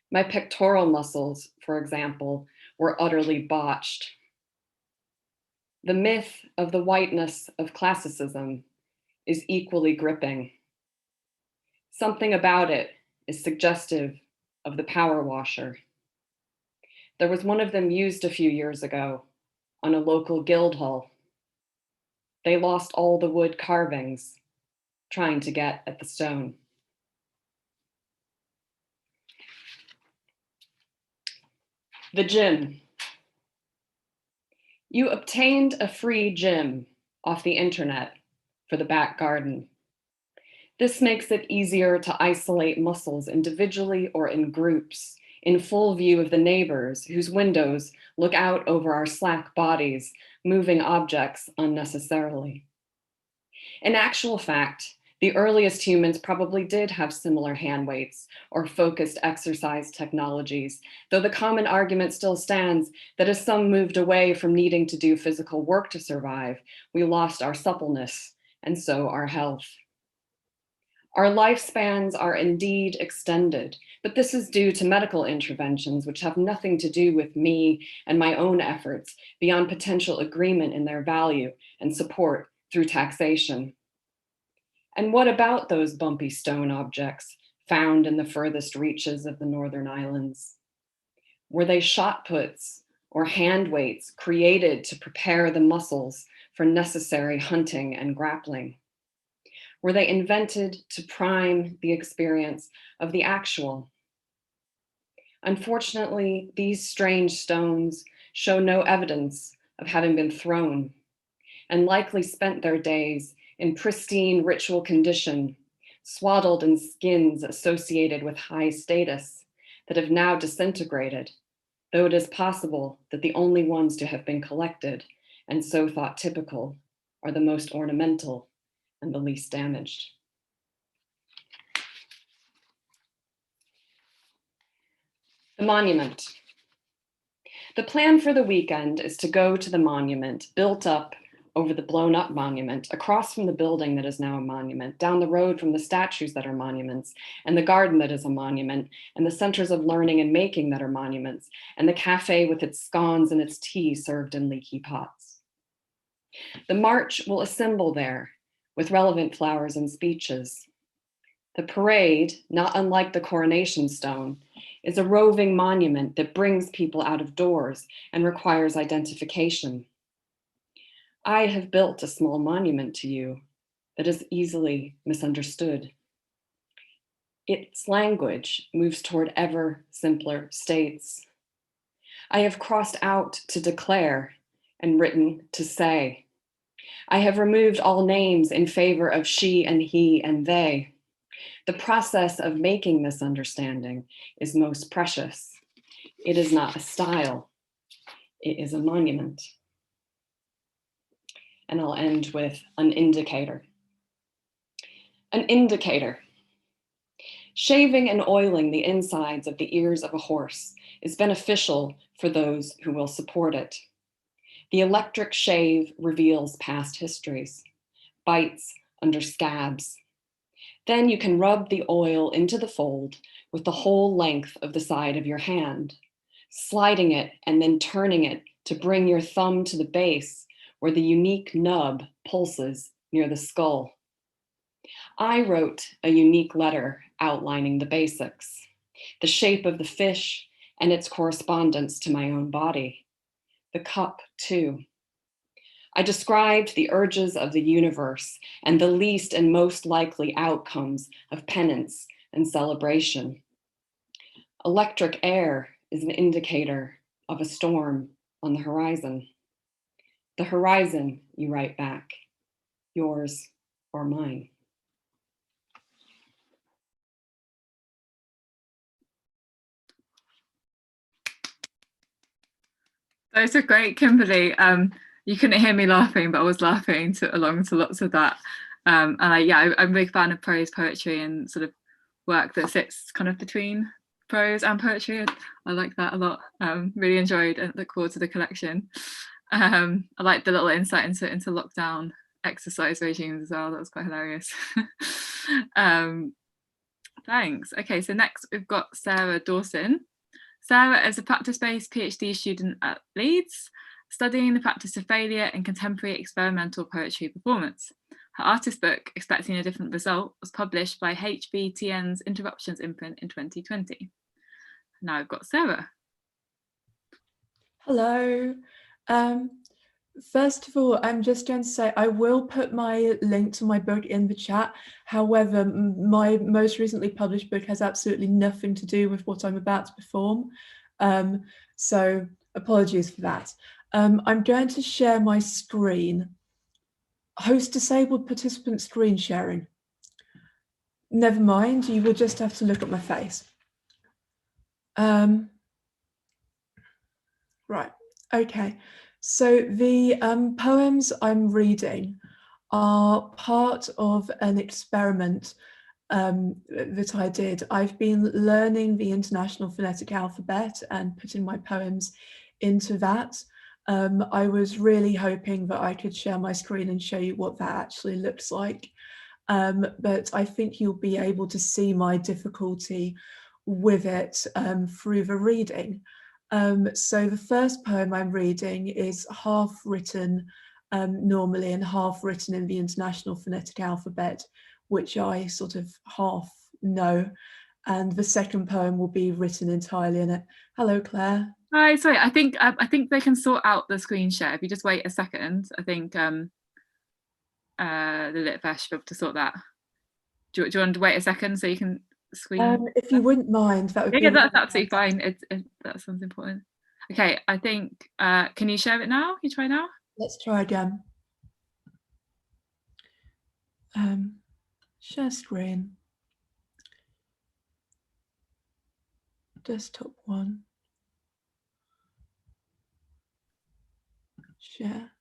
My pectoral muscles, for example, were utterly botched. The myth of the whiteness of classicism is equally gripping. Something about it is suggestive of the power washer. There was one of them used a few years ago on a local guild hall. They lost all the wood carvings trying to get at the stone. The gym. You obtained a free gym off the internet for the back garden. This makes it easier to isolate muscles individually or in groups, in full view of the neighbors whose windows look out over our slack bodies, moving objects unnecessarily. In actual fact, the earliest humans probably did have similar hand weights or focused exercise technologies, though the common argument still stands that as some moved away from needing to do physical work to survive, we lost our suppleness and so our health. Our lifespans are indeed extended, but this is due to medical interventions which have nothing to do with me and my own efforts beyond potential agreement in their value and support through taxation. And what about those bumpy stone objects found in the furthest reaches of the Northern Islands? Were they shot puts or hand weights created to prepare the muscles for necessary hunting and grappling? Were they invented to prime the experience of the actual? Unfortunately, these strange stones show no evidence of having been thrown, and likely spent their days in pristine ritual condition swaddled in skins associated with high status that have now disintegrated, though it is possible that the only ones to have been collected and so thought typical are the most ornamental and the least damaged. The monument. The plan for the weekend is to go to the monument, built up over the blown up monument, across from the building that is now a monument, down the road from the statues that are monuments, and the garden that is a monument, and the centers of learning and making that are monuments, and the cafe with its scones and its tea served in leaky pots. The march will assemble there with relevant flowers and speeches. The parade, not unlike the coronation stone, is a roving monument that brings people out of doors and requires identification. I have built a small monument to you that is easily misunderstood. Its language moves toward ever simpler states. I have crossed out to declare and written to say. I have removed all names in favor of she and he and they. The process of making this understanding is most precious. It is not a style, it is a monument. And I'll end with an indicator. An indicator. Shaving and oiling the insides of the ears of a horse is beneficial for those who will support it. The electric shave reveals past histories, bites under scabs. Then you can rub the oil into the fold with the whole length of the side of your hand, sliding it and then turning it to bring your thumb to the base where the unique nub pulses near the skull. I wrote a unique letter outlining the basics, the shape of the fish and its correspondence to my own body, the cup too. I described the urges of the universe and the least and most likely outcomes of penance and celebration. Electric air is an indicator of a storm on the horizon. The horizon, you write back, yours or mine. Those are great, Kimberly. You couldn't hear me laughing, but I was laughing along to lots of that. And I'm a big fan of prose poetry and sort of work that sits kind of between prose and poetry. I like that a lot. Really enjoyed and look forward to the collection. I like the little insight into lockdown exercise regimes as well. That was quite hilarious. Thanks. Okay, so next we've got Sarah Dawson. Sarah is a practice-based PhD student at Leeds, studying the practice of failure in contemporary experimental poetry performance. Her artist book, Expecting a Different Result, was published by HBTN's Interruptions imprint in 2020. Now I've got Sarah. Hello. First of all, I'm just going to say I will put my link to my book in the chat. However, my most recently published book has absolutely nothing to do with what I'm about to perform. So apologies for that. I'm going to share my screen. Host disabled participant screen sharing. Never mind, you will just have to look at my face. Right, okay. So the poems I'm reading are part of an experiment that I did. I've been learning the International Phonetic Alphabet and putting my poems into that. I was really hoping that I could share my screen and show you what that actually looks like. But I think you'll be able to see my difficulty with it through the reading. So the first poem I'm reading is half written normally and half written in the International Phonetic Alphabet, which I sort of half know. And the second poem will be written entirely in it. Hello, Claire. Hi, sorry, I think they can sort out the screen share. If you just wait a second, I think the LitFest should be able to sort that. Do you want to wait a second so you can screen? If you wouldn't mind, that would be. Yeah, that's absolutely fine. That sounds important. Okay, I think, can you share it now? Can you try now? Let's try again. Share screen. Desktop 1. Share.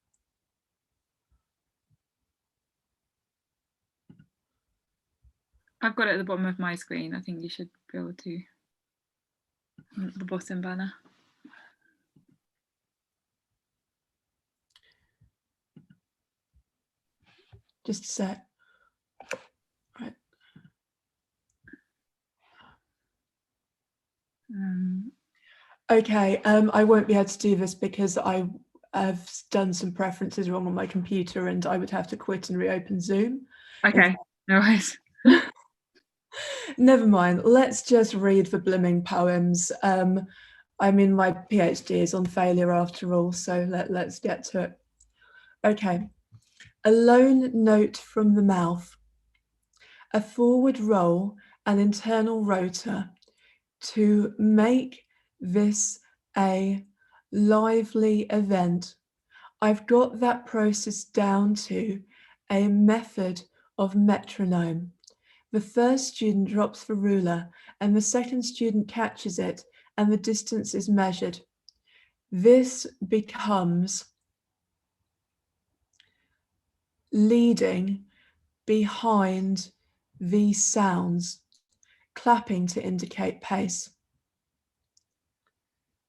I've got it at the bottom of my screen. I think you should be able to. The bottom banner. Just a sec. Right. Okay, I won't be able to do this because I have done some preferences wrong on my computer and I would have to quit and reopen Zoom. Okay, no worries. Never mind, let's just read the blooming poems. I mean, my PhD is on failure after all, so let's get to it. Okay, a lone note from the mouth, a forward roll, an internal rotor, to make this a lively event. I've got that process down to a method of metronome. The first student drops the ruler and the second student catches it and the distance is measured. This becomes leading behind these sounds, clapping to indicate pace.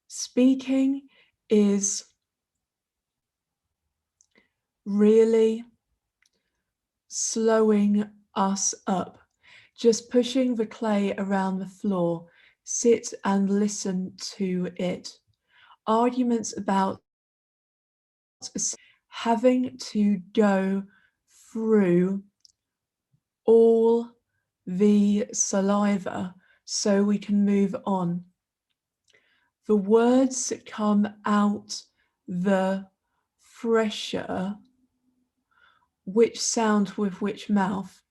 Speaking is really slowing us up, just pushing the clay around the floor. Sit and listen to it. Arguments about having to go through all the saliva so we can move on. The words come out the fresher, which sound with which mouth.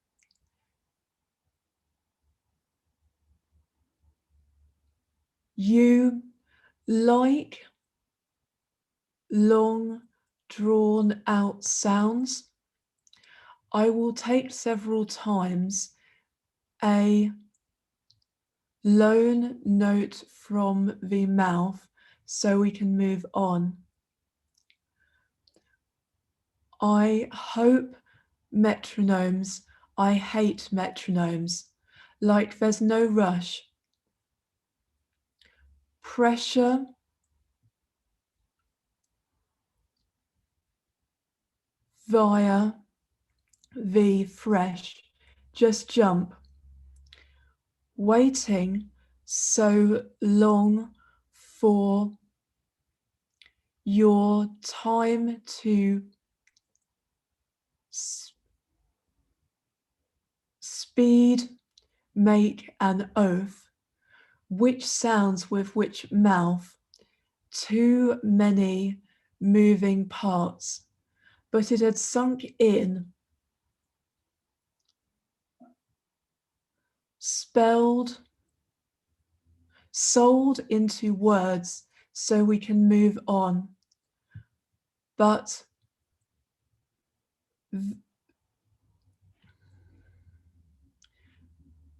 You like long, drawn out sounds. I will take several times a lone note from the mouth so we can move on. I hope metronomes, I hate metronomes, like there's no rush. Pressure via the fresh, just jump. Waiting so long for your time to speed, make an oath, which sounds with which mouth, too many moving parts, but it had sunk in, spelled, sold into words so we can move on. But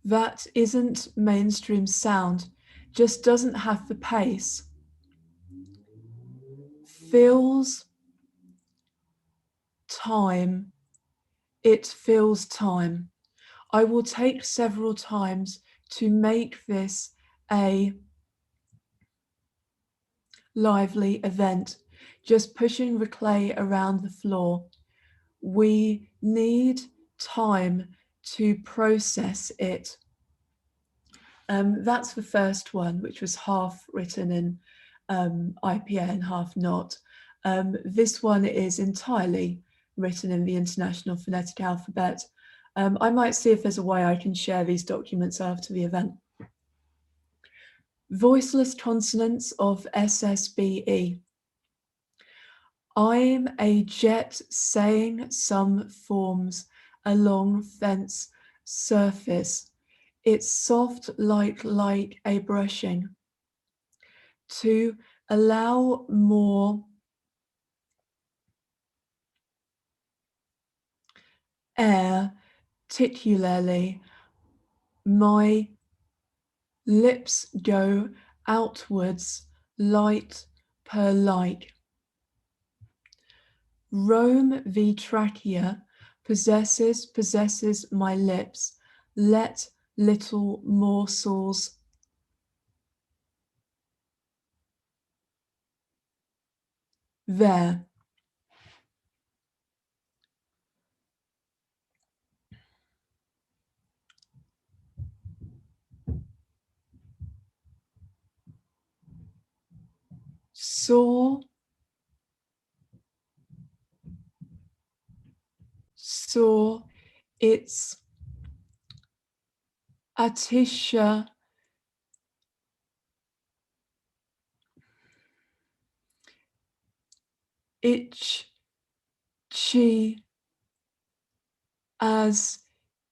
that isn't mainstream sound, just doesn't have the pace. Fills time, it fills time. I will take several times to make this a lively event, just pushing the clay around the floor. We need time to process it. That's the first one, which was half written in IPA and half not. This one is entirely written in the International Phonetic Alphabet. I might see if there's a way I can share these documents after the event. Voiceless consonants of SSBE. I'm a jet saying some forms along fence surface. It's soft like a brushing. To allow more air particularly my lips go outwards light per like. Rome v. Trachea possesses my lips. Let little morsels there. Saw its Atisha itchy as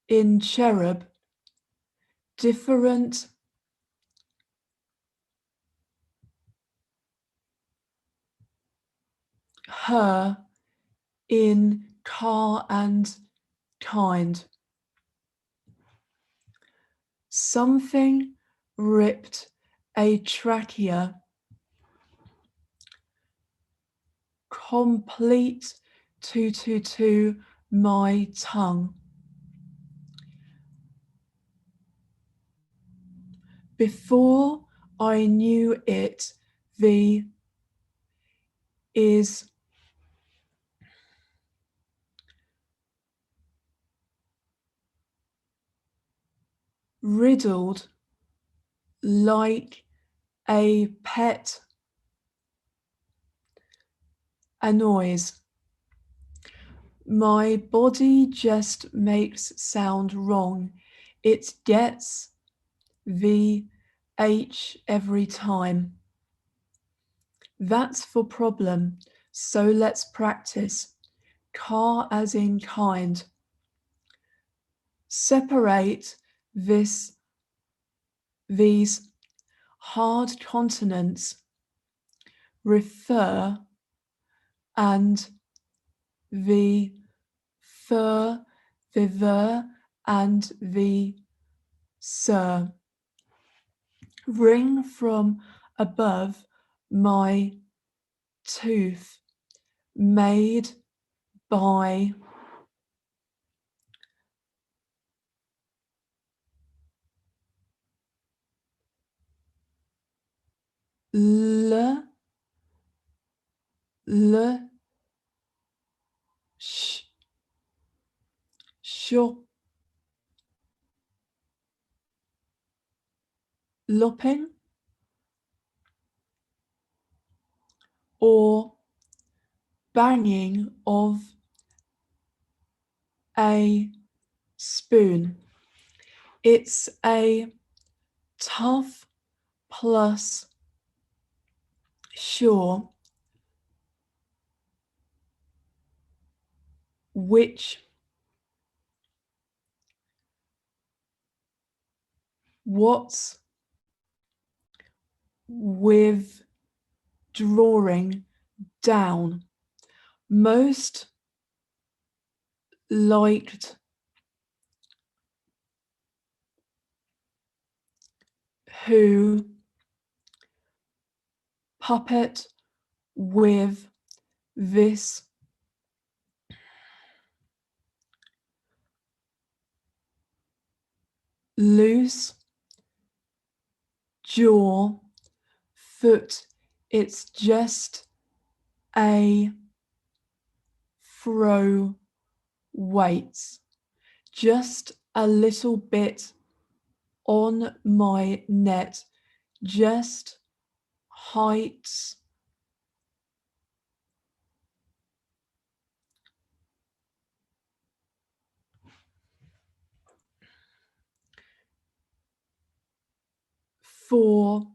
in cherub, different her in car and kind. Something ripped a trachea, complete to my tongue. Before I knew it, the is riddled like a pet, a noise. My body just makes sound wrong. It gets the H every time. That's for problem, so let's practice. Car as in kind. Separate these hard consonants. Refer and the fur, the ver and the sir. Ring from above my tooth, made by le lopping or banging of a spoon. It's a tough plus sure, which what's with drawing down most liked who puppet with this loose jaw foot. It's just a throw weights, just a little bit on my net, just heights for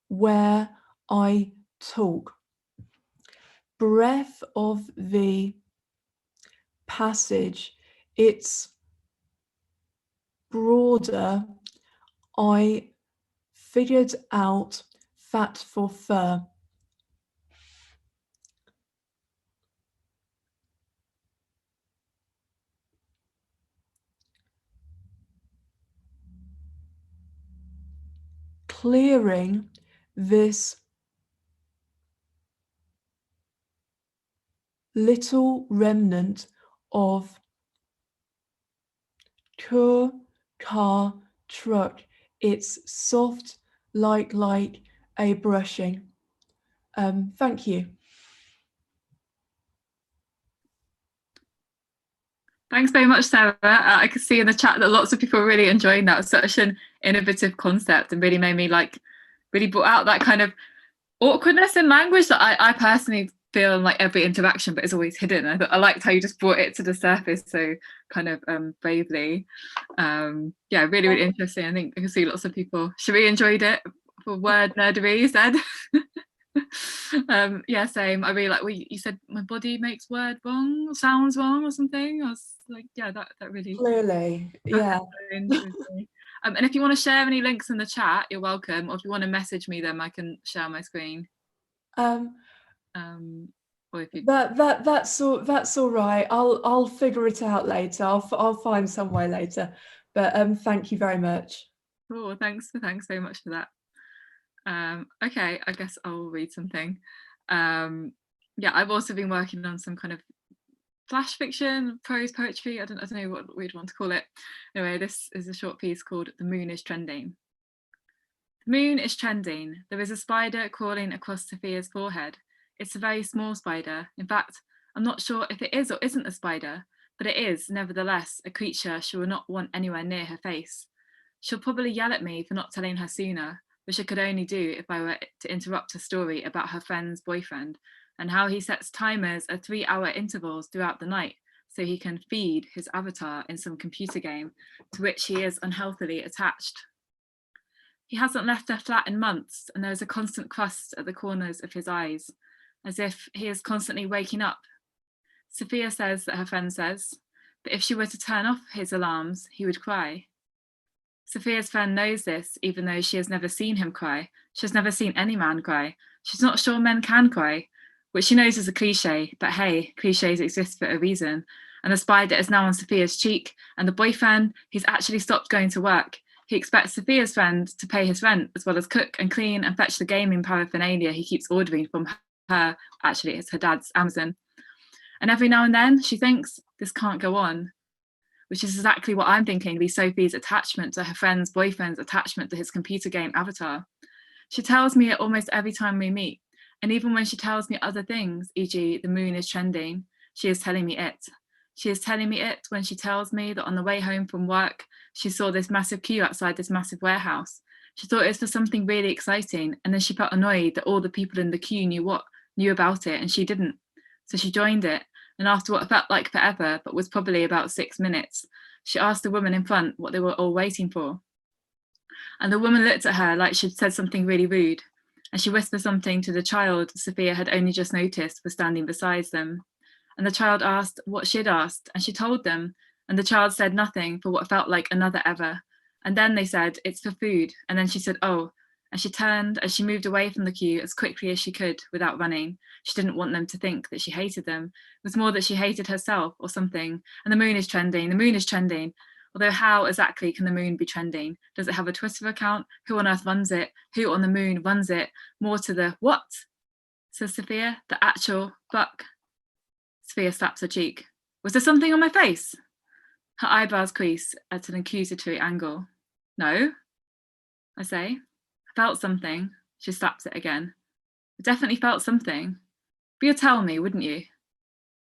where I talk. Breath of the passage, it's broader. I figured out fat for fur. clearing this little remnant of car truck. It's soft like a brushing. Thank you. Thanks very much, Sarah. I could see in the chat that lots of people are really enjoying that. It's such an innovative concept and really made me really brought out that kind of awkwardness in language that I personally feel in like every interaction, but is always hidden. I liked how you just brought it to the surface so kind of bravely. Yeah, really, really interesting. I think I can see lots of people. Cherie enjoyed it for word nerdery, you said. Yeah, same. I really like what you said. My body makes word wrong, sounds wrong, or something. I was like, yeah, that really clearly, yeah. And if you want to share any links in the chat, you're welcome. Or if you want to message me them, I can share my screen. Or if you... that's all right. I'll figure it out later. I'll find some way later. But thank you very much. Cool. Thanks very much for that. Okay, I guess I'll read something. Yeah, I've also been working on some kind of flash fiction, prose poetry. I don't know what we'd want to call it. Anyway, this is a short piece called "The Moon is Trending." The moon is trending. There is a spider crawling across Sophia's forehead. It's a very small spider. In fact, I'm not sure if it is or isn't a spider, but it is, nevertheless, a creature she will not want anywhere near her face. She'll probably yell at me for not telling her sooner, which I could only do if I were to interrupt her story about her friend's boyfriend and how he sets timers at 3-hour intervals throughout the night so he can feed his avatar in some computer game to which he is unhealthily attached. He hasn't left her flat in months, and there is a constant crust at the corners of his eyes, as if he is constantly waking up. Sophia says that her friend says, but if she were to turn off his alarms, he would cry. Sophia's friend knows this, even though she has never seen him cry. She has never seen any man cry. She's not sure men can cry, which she knows is a cliche, but hey, cliches exist for a reason. And the spider is now on Sophia's cheek, and the boyfriend, he's actually stopped going to work. He expects Sophia's friend to pay his rent, as well as cook and clean and fetch the gaming paraphernalia he keeps ordering from her. Actually, it's her dad's Amazon. And every now and then, she thinks, this can't go on. Which is exactly what I'm thinking, be Sophie's attachment to her friend's boyfriend's attachment to his computer game avatar. She tells me it almost every time we meet. And even when she tells me other things, e.g. the moon is trending, she is telling me it. She is telling me it when she tells me that on the way home from work, she saw this massive queue outside this massive warehouse. She thought it was for something really exciting, and then she felt annoyed that all the people in the queue knew about it and she didn't. So she joined it, and after what felt like forever, but was probably about 6 minutes, she asked the woman in front what they were all waiting for. And the woman looked at her like she'd said something really rude, and she whispered something to the child Sophia had only just noticed was standing beside them. And the child asked what she'd asked, and she told them, and the child said nothing for what felt like another ever. And then they said, it's for food. And then she said, oh, and she turned and she moved away from the queue as quickly as she could without running. She didn't want them to think that she hated them. It was more that she hated herself or something. And the moon is trending, the moon is trending. Although how exactly can the moon be trending? Does it have a Twitter account? Who on earth runs it? Who on the moon runs it? More to the what? Says Sophia, the actual fuck. Sophia slaps her cheek. Was there something on my face? Her eyebrows crease at an accusatory angle. No, I say. I felt something. She slaps it again. I definitely felt something. But you'd tell me, wouldn't you?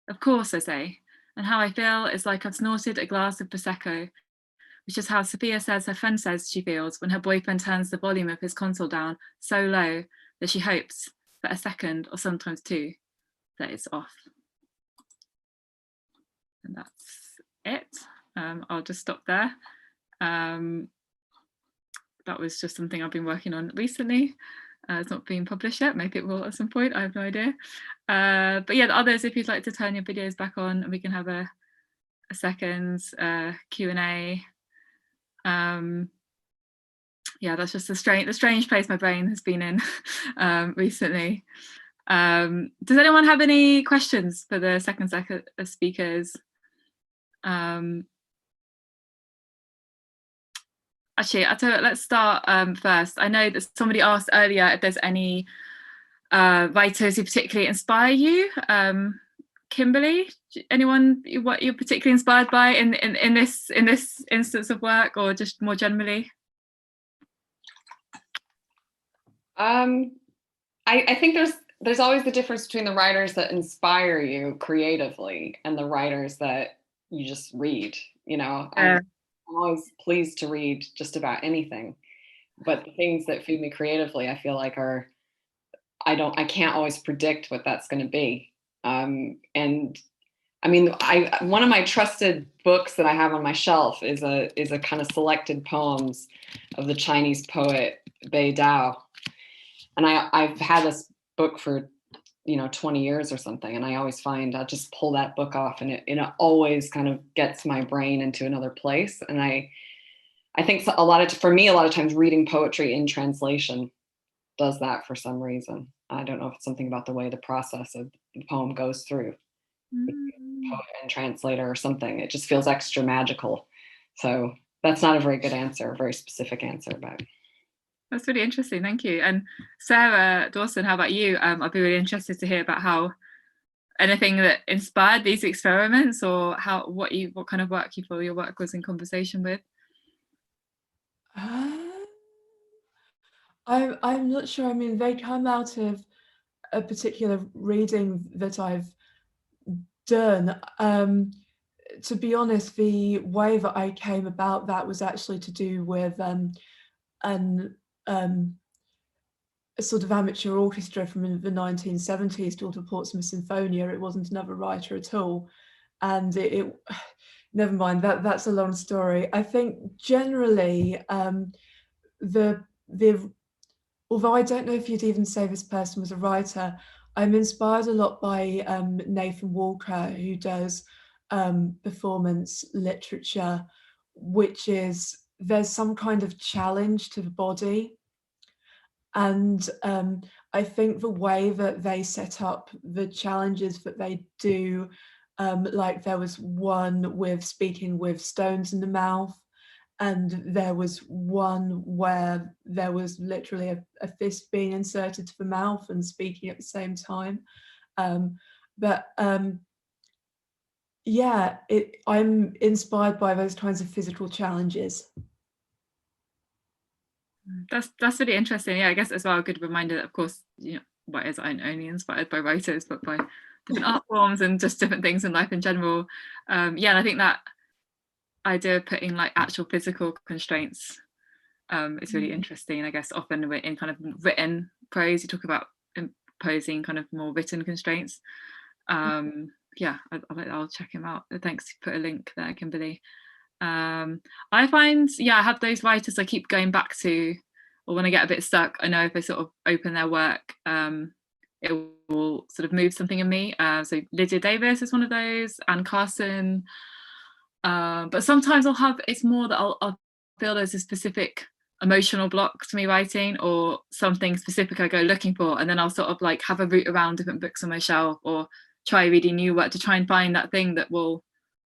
Of course, I say. And how I feel is like I've snorted a glass of Prosecco, which is how Sophia says her friend says she feels when her boyfriend turns the volume of his console down so low that she hopes, for a second or sometimes two, that it's off. And that's it. I'll just stop there. That was just something I've been working on recently. It's not been published yet. Maybe it will at some point. I have no idea. But yeah, the others, if you'd like to turn your videos back on and we can have a second Q&A. Yeah, that's just the strange place my brain has been in recently. Does anyone have any questions for the second set of speakers? Actually, I'll tell you, let's start first. I know that somebody asked earlier if there's any writers who particularly inspire you. Kimberly, anyone what you're particularly inspired by in this instance of work, or just more generally? I think there's always the difference between the writers that inspire you creatively and the writers that you just read. You know, I'm always pleased to read just about anything, but the things that feed me creatively, I feel like I can't always predict what that's going to be. And I mean, one of my trusted books that I have on my shelf is a kind of selected poems of the Chinese poet Bei Dao. And I've had this book for 20 years or something, and I always find I'll just pull that book off, and it always kind of gets my brain into another place. And I think for me a lot of times reading poetry in translation does that for some reason. I don't know if it's something about the way the process of the poem goes through poet and translator or something. It just feels extra magical. So that's not a very good answer, a very specific answer, but that's really interesting. Thank you. And Sarah, Dawson, how about you? I'd be really interested to hear about how anything that inspired these experiments, or what kind of work you feel your work was in conversation with. I'm not sure. I mean, they come out of a particular reading that I've done. To be honest, the way that I came about that was actually to do with a sort of amateur orchestra from the 1970s called the Portsmouth Symphonia. It wasn't another writer at all, and it never mind. That's a long story. I think generally although I don't know if you'd even say this person was a writer, I'm inspired a lot by Nathan Walker, who does performance literature, which is there's some kind of challenge to the body. And I think the way that they set up the challenges that they do, like there was one with speaking with stones in the mouth, and there was one where there was literally a fist being inserted to the mouth and speaking at the same time. Yeah, I'm inspired by those kinds of physical challenges. That's really interesting. Yeah, I guess as well a good reminder that, of course, writers aren't only inspired by writers, but by different art forms and just different things in life in general. And I think that idea of putting like actual physical constraints is really interesting. I guess often in kind of written prose, you talk about imposing kind of more written constraints. I'll check him out. Thanks, put a link there, Kimberly. I find, I have those writers I keep going back to, or when I get a bit stuck, I know if I sort of open their work, it will sort of move something in me. So Lydia Davis is one of those, and Carson. But sometimes it's more that I'll feel there's a specific emotional block to me writing, or something specific I go looking for, and then I'll sort of like have a route around different books on my shelf, or try reading new work to try and find that thing that will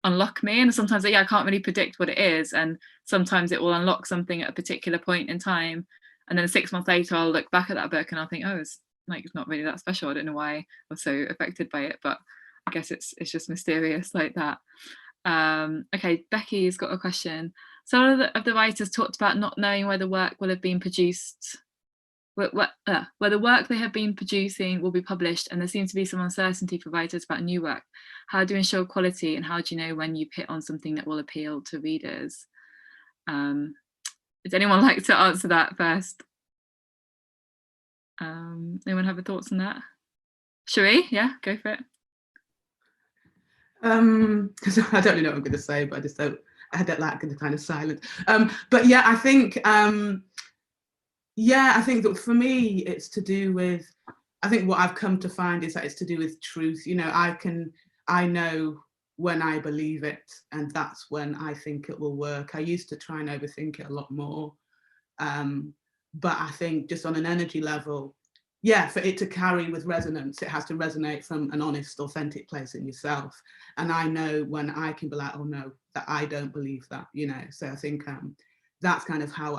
unlock me. And sometimes I can't really predict what it is, and sometimes it will unlock something at a particular point in time, and then 6 months later I'll look back at that book and I'll think, it's not really that special. I don't know why I was so affected by it, but I guess it's just mysterious like that. Okay, Becky's got a question. Some of the writers talked about not knowing where the work will have been produced, where the work they have been producing will be published, and there seems to be some uncertainty for writers about new work. How do you ensure quality, and how do you know when you've hit on something that will appeal to readers? Does anyone like to answer that first? Anyone have thoughts on that? Cherie, go for it. Because I don't really know what I'm going to say, but I don't like the kind of silence. But yeah, I think that for me it's to do with, I think what I've come to find is that it's to do with truth. I know when I believe it, and that's when I think it will work. I used to try and overthink it a lot more, but I think just on an energy level, for it to carry with resonance, it has to resonate from an honest, authentic place in yourself. And I know when I can be like, oh no, that I don't believe that, So I think, that's kind of how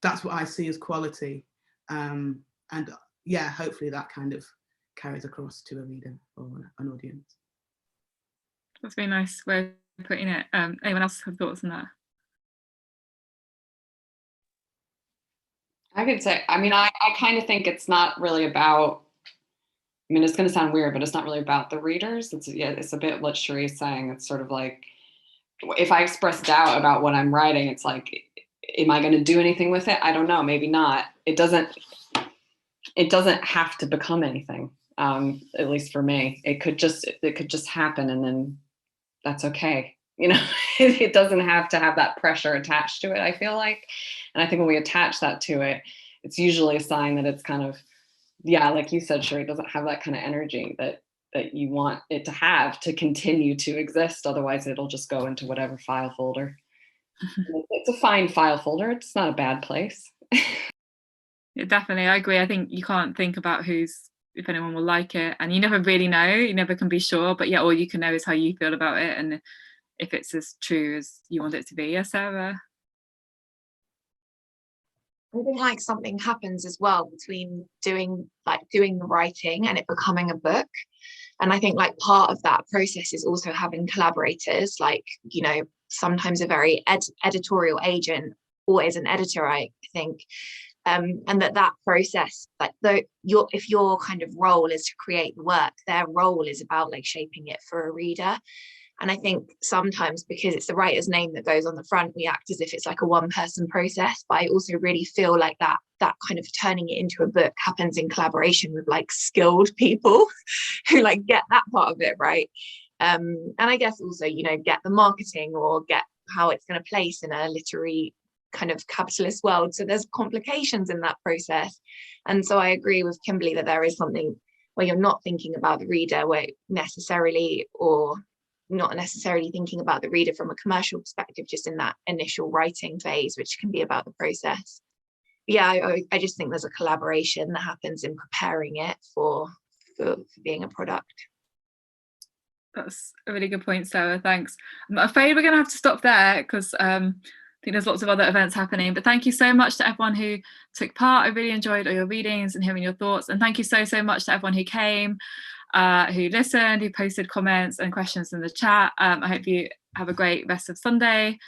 that's what I see as quality. And yeah, hopefully that kind of carries across to a reader or an audience. That's a very nice way of putting it. Anyone else have thoughts on that? I could say, I mean, I kind of think it's not really about, I mean, it's going to sound weird, but it's not really about the readers. It's a bit what Cherie's saying. It's sort of like, if I express doubt about what I'm writing, it's like, am I going to do anything with it? I don't know, maybe not. It doesn't have to become anything. At least for me, it could just happen, and then that's okay. You know, it doesn't have to have that pressure attached to it, I feel like. And I think when we attach that to it, it's usually a sign that it's kind of, yeah, like you said, Cherie, it doesn't have that kind of energy that you want it to have to continue to exist. Otherwise, it'll just go into whatever file folder. It's a fine file folder. It's not a bad place. Yeah, definitely, I agree. I think you can't think about if anyone will like it, and you never really know. You never can be sure, but yeah, all you can know is how you feel about it, and if it's as true as you want it to be. Yes, Sarah? I think like something happens as well between doing the writing and it becoming a book. And I think like part of that process is also having collaborators, like, you know, sometimes a very editorial agent, always an editor, I think. And that process, like if your kind of role is to create the work, their role is about like shaping it for a reader. And I think sometimes because it's the writer's name that goes on the front, we act as if it's like a one-person process. But I also really feel like that kind of turning it into a book happens in collaboration with like skilled people who like get that part of it right. And I guess also, you know, get the marketing or get how it's going to place in a literary kind of capitalist world. So there's complications in that process. And so I agree with Kimberly that there is something where you're not thinking about the reader where necessarily, or not necessarily thinking about the reader from a commercial perspective, just in that initial writing phase, which can be about the process. Yeah, I just think there's a collaboration that happens in preparing it for being a product. That's a really good point, Sarah. Thanks. I'm afraid we're going to have to stop there because I think there's lots of other events happening. But thank you so much to everyone who took part. I really enjoyed all your readings and hearing your thoughts. And thank you so much to everyone who came, who listened, who posted comments and questions in the chat. I hope you have a great rest of Sunday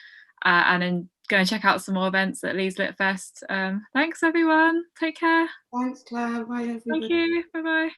and then go and check out some more events at Leeds Lit Fest. Thanks, everyone. Take care. Thanks, Claire. Bye, everybody. Thank you. Bye-bye.